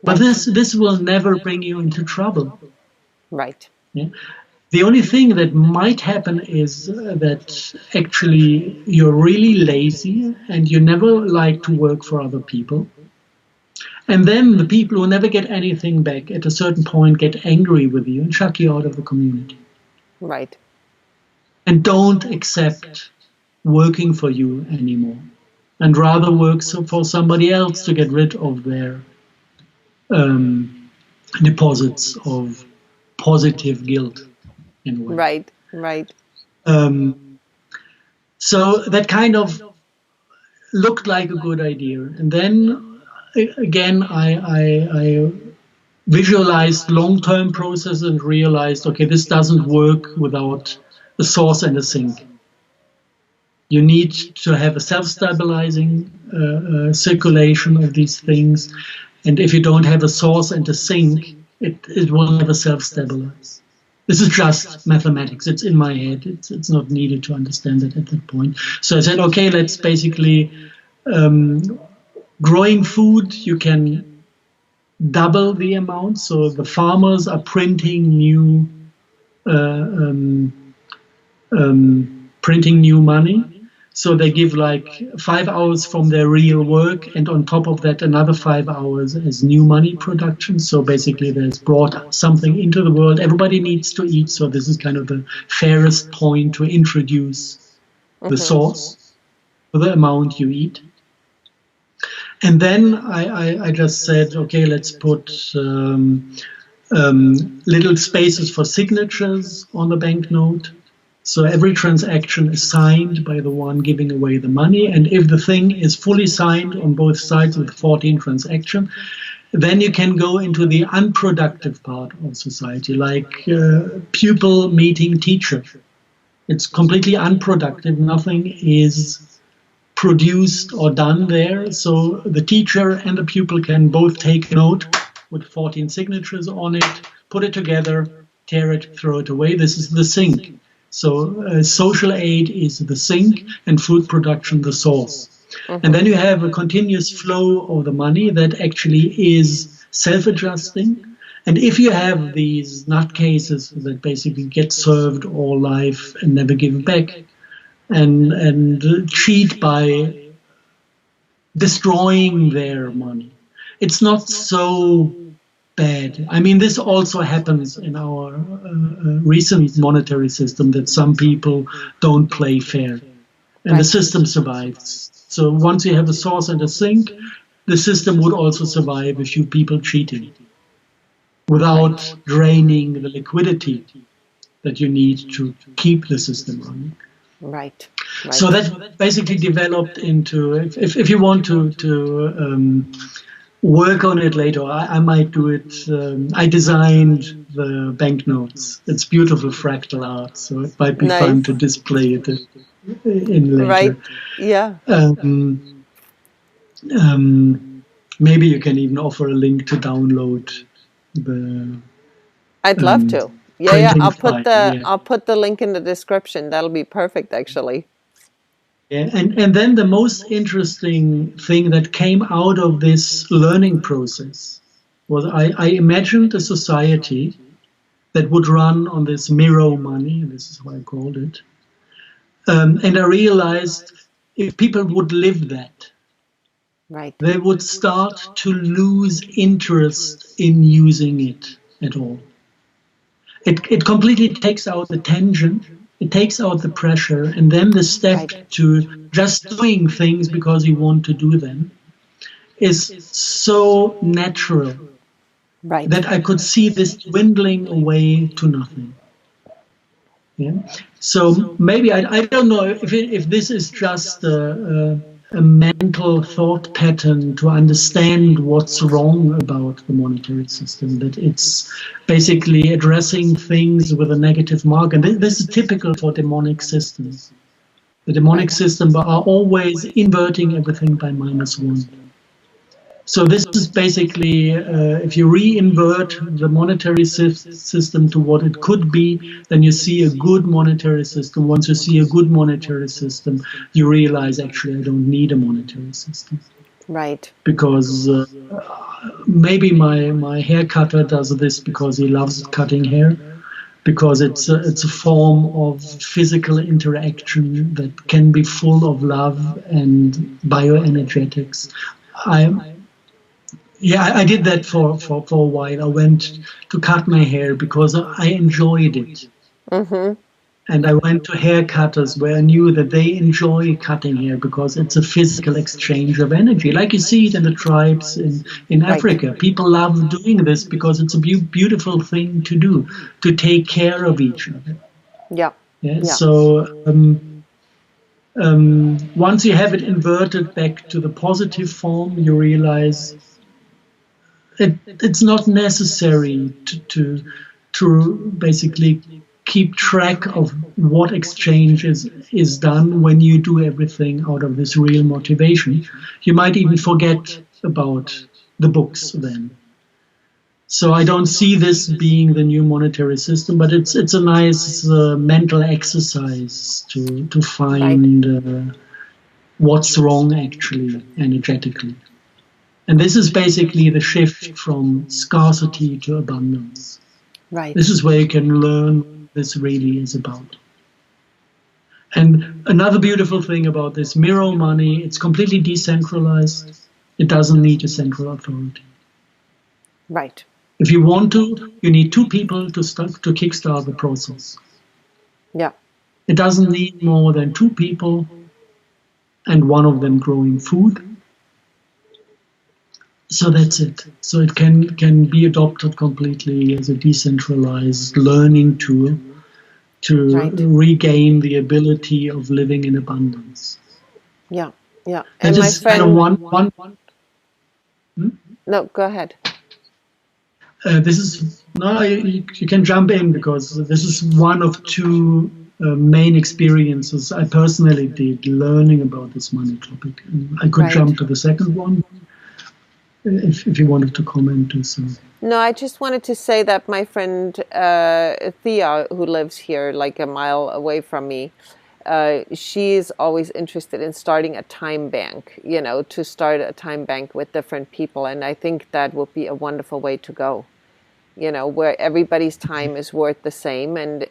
But this will never bring you into trouble. Right. Yeah? The only thing that might happen is that actually you're really lazy and you never like to work for other people. And then the people who never get anything back at a certain point get angry with you and chuck you out of the community. Right. And don't accept working for you anymore. And rather work for somebody else to get rid of their deposits of positive guilt in a way. Right, right. So that kind of looked like a good idea. And then again, I visualized long-term processes and realized, okay, this doesn't work without a source and a sink. You need to have a self-stabilizing circulation of these things. And if you don't have a source and a sink, it will never self-stabilize. This is just mathematics. It's in my head. It's not needed to understand it at that point. So I said, okay, let's basically, growing food, you can double the amount. So the farmers are printing new money. So they give like 5 hours from their real work, and on top of that, another 5 hours as new money production. So basically, there's brought something into the world. Everybody needs to eat. So this is kind of the fairest point to introduce the source for the amount you eat. And then I just said, okay, let's put little spaces for signatures on the banknote. So every transaction is signed by the one giving away the money. And if the thing is fully signed on both sides with 14 transactions, then you can go into the unproductive part of society, like pupil meeting teacher. It's completely unproductive. Nothing is produced or done there. So the teacher and the pupil can both take a note with 14 signatures on it, put it together, tear it, throw it away. This is the sink. So social aid is the sink and food production the source. And then you have a continuous flow of the money that actually is self-adjusting. And if you have these nutcases that basically get served all life and never give back and cheat by destroying their money, it's not so bad. I mean, this also happens in our recent monetary system, that some people don't play fair, and the system survives. So once you have a source and a sink, the system would also survive a few people cheating without draining the liquidity that you need to keep the system running. Right. So that basically developed into, if you want to work on it later, I might do it. I designed the banknotes. It's beautiful fractal art, so it might be fun to display it in later. Right, yeah. Maybe you can even offer a link to download the. I'd love to. Yeah. I'll put the link in the description. That'll be perfect, actually. Yeah, and then the most interesting thing that came out of this learning process was I imagined a society that would run on this mirror money, this is how I called it. And I realized if people would live that, Right. they would start to lose interest in using it at all. It completely takes out the tension, it takes out the pressure, and then the step to just doing things because you want to do them is so natural that I could see this dwindling away to nothing. Yeah. So maybe I don't know if this is just a mental thought pattern to understand what's wrong about the monetary system, that it's basically addressing things with a negative mark. And this is typical for demonic systems. The demonic systems are always inverting everything by -1. So this is basically, if you re-invert the monetary system to what it could be, then you see a good monetary system. Once you see a good monetary system, you realize, actually, I don't need a monetary system. Right. Because maybe my hair cutter does this because he loves cutting hair, because it's a form of physical interaction that can be full of love and bioenergetics. I did that for a while. I went to cut my hair because I enjoyed it. Mm-hmm. And I went to haircutters where I knew that they enjoy cutting hair because it's a physical exchange of energy. Like you see it in the tribes in Africa. People love doing this because it's a beautiful thing to do, to take care of each other. Yeah. So once you have it inverted back to the positive form, you realize it's not necessary to basically keep track of what exchange is done when you do everything out of this real motivation. You might even forget about the books then. So I don't see this being the new monetary system, but it's a nice mental exercise to find what's wrong actually energetically. And this is basically the shift from scarcity to abundance. Right. This is where you can learn what this really is about. And another beautiful thing about this mirror money, it's completely decentralized. It doesn't need a central authority. Right. If you want to, you need 2 people to kickstart the process. Yeah. It doesn't need more than 2 people and one of them growing food. So that's it. So it can be adopted completely as a decentralized learning tool to regain the ability of living in abundance. Yeah, yeah. And my friend, one. No, go ahead. You can jump in, because this is one of 2 main experiences I personally did learning about this money topic. And I could jump to the second one. If you wanted to comment, do so. No, I just wanted to say that my friend Thea, who lives here like a mile away from me, she is always interested in starting a time bank, to start a time bank with different people. And I think that would be a wonderful way to go, where everybody's time is worth the same. And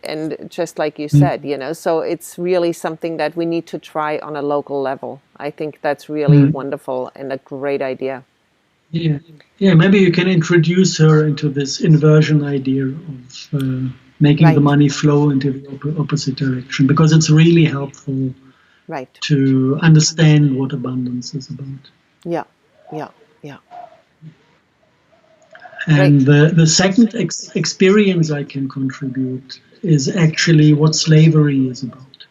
just like you said, so it's really something that we need to try on a local level. I think that's really wonderful and a great idea. Yeah. Maybe you can introduce her into this inversion idea of making the money flow into the opposite direction, because it's really helpful to understand what abundance is about. Yeah. And the second experience I can contribute is actually what slavery is about.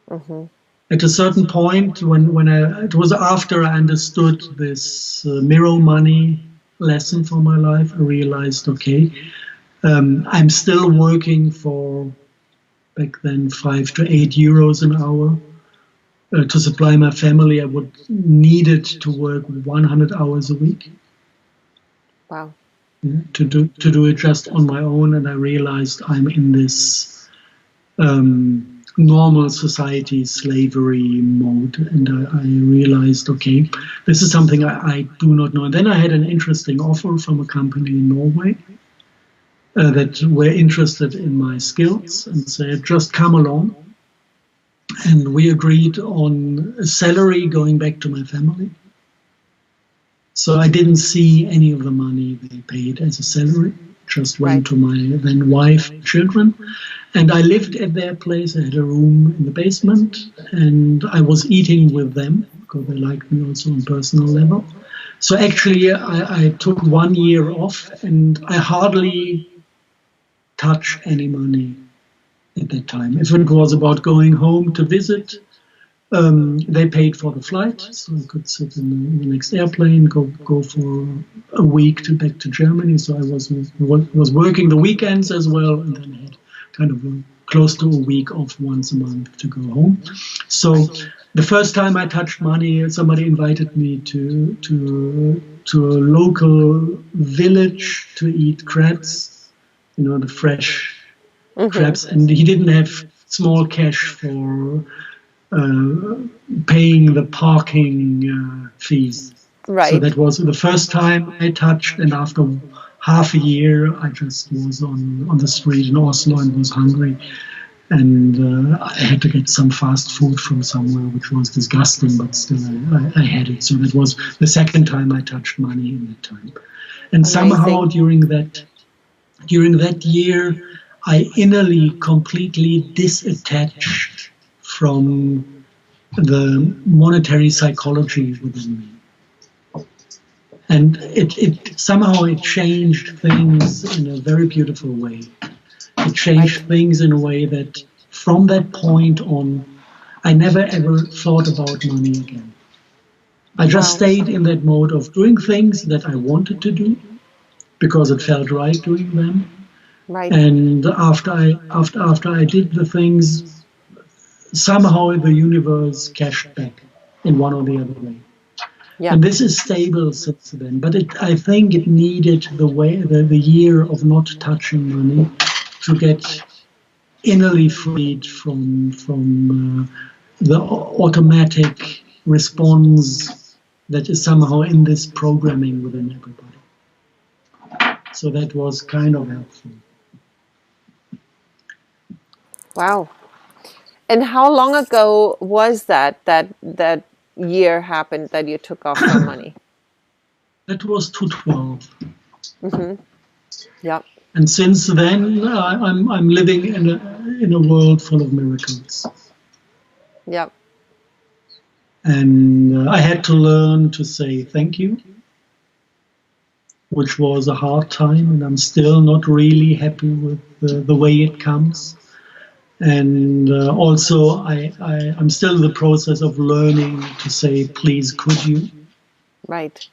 Mm-hmm. At a certain point, it was after I understood this mirror money lesson for my life, I realized, okay, I'm still working for, back then, 5 to 8 euros an hour. To supply my family, I would needed to work 100 hours a week. Wow. To do it just on my own, and I realized I'm in this normal society slavery mode. And I realized, okay, this is something I do not know. And then I had an interesting offer from a company in Norway that were interested in my skills and said, just come along. And we agreed on a salary going back to my family. So I didn't see any of the money they paid as a salary, just went to my then wife, children. And I lived at their place. I had a room in the basement, and I was eating with them because they liked me also on personal level. So actually, I took 1 year off, and I hardly touched any money at that time. If it was about going home to visit, they paid for the flight, so I could sit in the next airplane, go for a week back to Germany. So I was working the weekends as well, and then I had kind of close to a week off once a month to go home. So the first time I touched money, somebody invited me to a local village to eat crabs, the fresh crabs, and he didn't have small cash for paying the parking fees. Right. So that was the first time I touched, and after half a year, I just was on the street in Oslo and was hungry. And I had to get some fast food from somewhere, which was disgusting, but still I had it. So that was the second time I touched money in that time. And somehow during that year, I innerly completely disattached from the monetary psychology within me. And it somehow changed things in a very beautiful way. It changed things in a way that from that point on, I never ever thought about money again. I just stayed in that mode of doing things that I wanted to do because it felt right doing them. Right. And after I did the things, somehow the universe cashed back in one or the other way. Yeah. And this is stable since then. But I think it needed the year of not touching money to get innerly freed from the automatic response that is somehow in this programming within everybody. So that was kind of helpful. Wow. And how long ago was that year happened that you took off some money? That was 2012. Mm-hmm. Yep. And since then, I'm living in a world full of miracles. Yep. And I had to learn to say thank you, which was a hard time, and I'm still not really happy with the way it comes. And also, I'm still in the process of learning to say, please, could you? Right,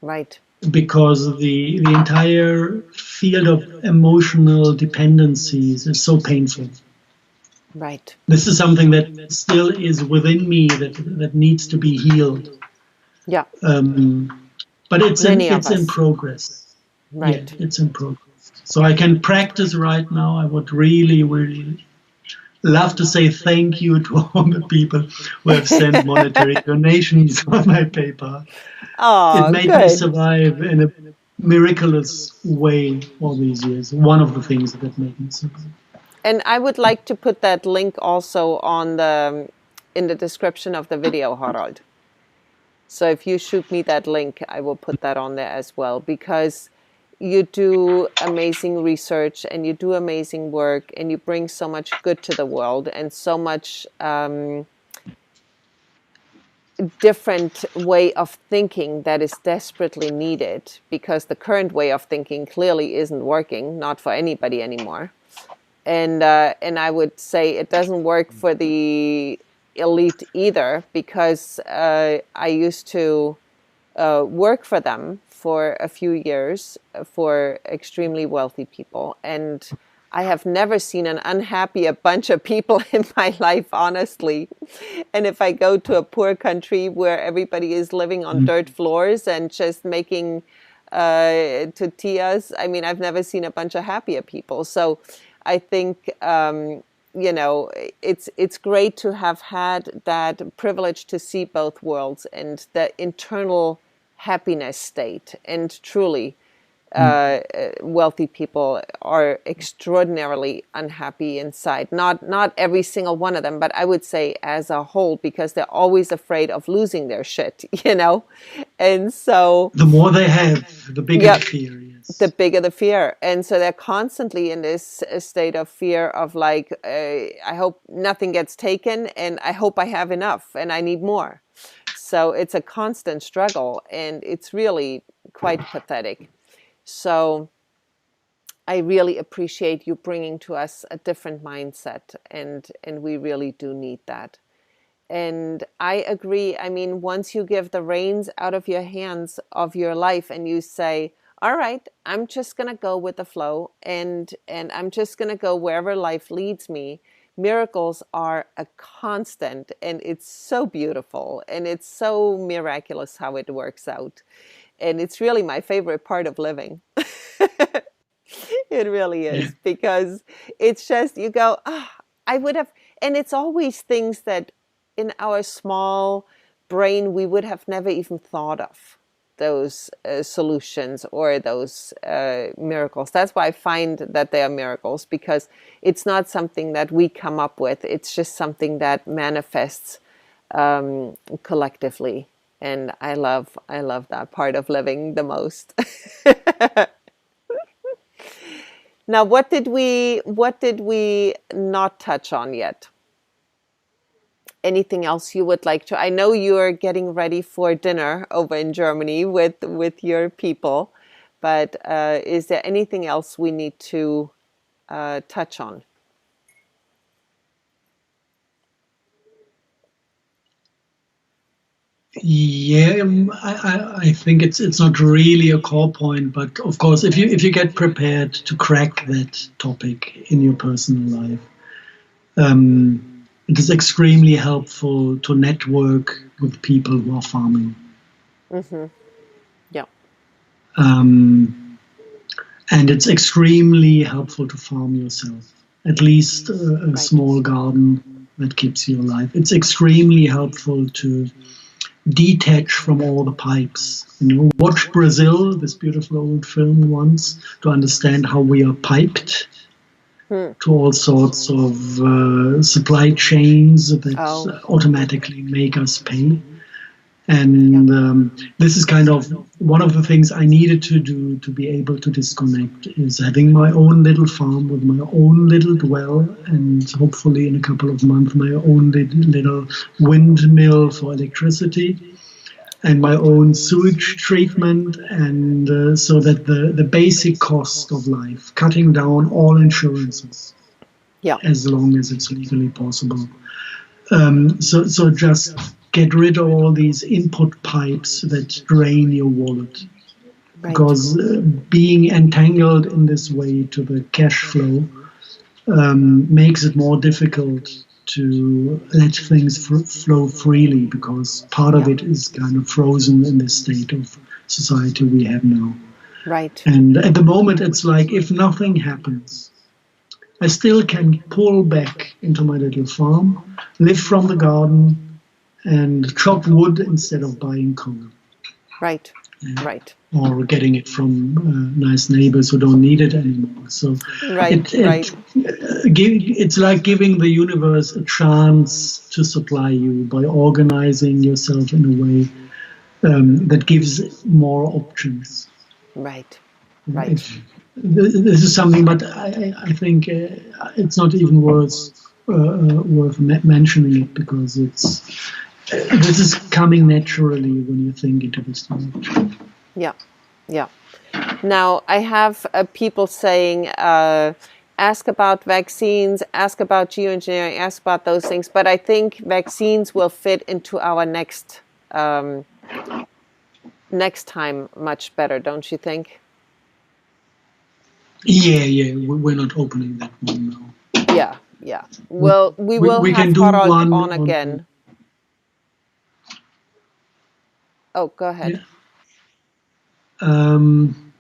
right. Because the entire field of emotional dependencies is so painful. Right. This is something that still is within me that needs to be healed. Yeah. But it's in progress. Right. Yeah, it's in progress. So I can practice right now. I would really, really love to say thank you to all the people who have sent monetary donations on my PayPal. Oh, it made me survive in a miraculous way all these years. One of the things that made me survive. And I would like to put that link also in the description of the video, Harald. So if you shoot me that link, I will put that on there as well, because you do amazing research and you do amazing work and you bring so much good to the world and so much different way of thinking that is desperately needed, because the current way of thinking clearly isn't working, not for anybody anymore. And I would say it doesn't work for the elite either, because I used to work for them for a few years for extremely wealthy people. And I have never seen an unhappier bunch of people in my life, honestly. And if I go to a poor country where everybody is living on dirt floors and just making tortillas, I mean, I've never seen a bunch of happier people. So I think you know, it's great to have had that privilege to see both worlds and the internal happiness state. And truly, wealthy people are extraordinarily unhappy inside. Not every single one of them, but I would say as a whole, because they're always afraid of losing their shit, you know? And so The more they have, the bigger the yep, fear the is. bigger the fear. And so they're constantly in this state of fear of like, I hope nothing gets taken, and I hope I have enough and I need more. So it's a constant struggle, and it's really quite pathetic. So I really appreciate you bringing to us a different mindset, and we really do need that. And I agree. I mean, once you give the reins out of your hands of your life and you say, all right, I'm just going to go with the flow, and I'm just going to go wherever life leads me. Miracles are a constant, and it's so beautiful, and it's so miraculous how it works out. And it's really my favorite part of living. It really Yeah. is, because it's just, you go, ah, I would have, and it's always things that in our small brain we would have never even thought of, those solutions or those miracles. That's why I find that they are miracles, because it's not something that we come up with. It's just something that manifests collectively. And I love that part of living the most. Now, what did we not touch on yet? Anything else you would like to? I know you're getting ready for dinner over in Germany with your people, but is there anything else we need to touch on? Yeah, I think it's not really a core point, but of course, if you get prepared to crack that topic in your personal life, it is extremely helpful to network with people who are farming. Mm-hmm. Yeah. Um, and it's extremely helpful to farm yourself, at least a Right. small garden that keeps you alive. It's extremely helpful to detach from all the pipes. Watch Brazil, this beautiful old film once, to understand how we are piped Hmm. to all sorts of supply chains Oh, that automatically make us pay. yeah. And this is kind of one of the things I needed to do to be able to disconnect, is having my own little farm with my own little dwell, and hopefully in a couple of months my own little windmill for electricity, and my own sewage treatment, and so that the basic cost of life, cutting down all insurances Yeah. as long as it's legally possible. So just get rid of all these input pipes that drain your wallet, Right. because being entangled in this way to the cash flow makes it more difficult to let things flow freely, because part of Yeah. it is kind of frozen in the state of society we have now. Right. And at the moment, it's like if nothing happens, I still can pull back into my little farm, live from the garden, and chop wood instead of buying coal. Right. Right. Or getting it from nice neighbors who don't need it anymore. So Right. it Right. it it's like giving the universe a chance to supply you by organizing yourself in a way that gives more options. Right. Right. This is something, but I think it's not even worth mentioning it, because this is coming naturally when you think into this direction. Yeah. Yeah. Now, I have people saying, ask about vaccines, ask about geoengineering, ask about those things. But I think vaccines will fit into our next time much better, don't you think? Yeah. We're not opening that one now. Yeah, yeah. Well, we will We have can do Harald one on on. again. Oh, go ahead. Yeah. Um,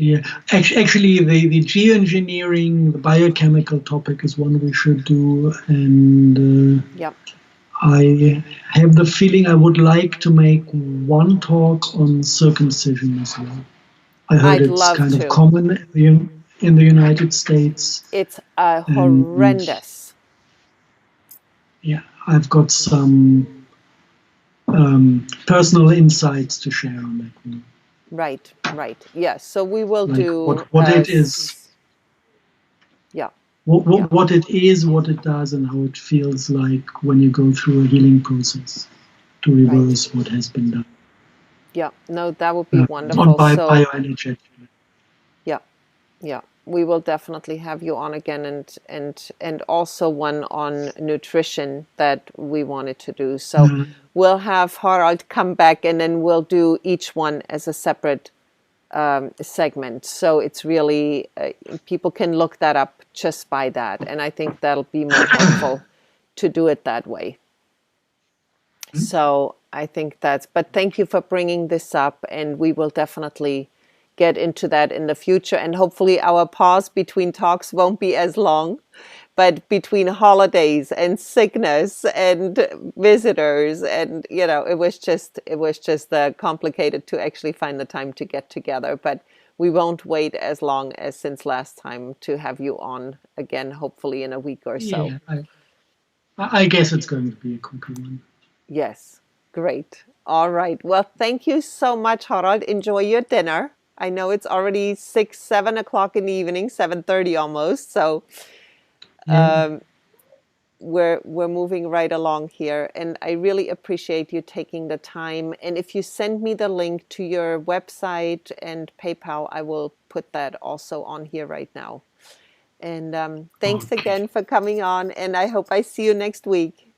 Yeah, actually, the geoengineering, the biochemical topic is one we should do, and Yep. I have the feeling I would like to make one talk on circumcision as well. I heard I'd it's love kind of to. common in the United States, It's and horrendous. yeah, I've got some personal insights to share on that one. Right, right. Yes. So we will Like do what it is, yeah. what it is, what it does, and how it feels like when you go through a healing process to reverse what has been done. Yeah. No, that would be On wonderful. So bioenergy. yeah, yeah. We will definitely have you on again, and also one on nutrition that we wanted to do. So we'll have Harald come back, and then we'll do each one as a separate segment. So it's really people can look that up just by that, and I think that'll be more helpful to do it that way. So I think but thank you for bringing this up, and we will definitely get into that in the future. And hopefully our pause between talks won't be as long, but between holidays and sickness and visitors, and it was just complicated to actually find the time to get together. But we won't wait as long as since last time to have you on again, hopefully in a week or so. Yeah, I guess it's going to be a quick one. Yes, great. All right. Well, thank you so much, Harald. Enjoy your dinner. I know it's already 6, 7 o'clock in the evening, 7:30 almost. So we're moving right along here. And I really appreciate you taking the time. And if you send me the link to your website and PayPal, I will put that also on here right now. And thanks again for coming on. And I hope I see you next week.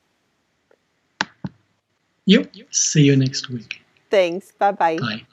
Yep. See you next week. Thanks. Bye-bye. Bye.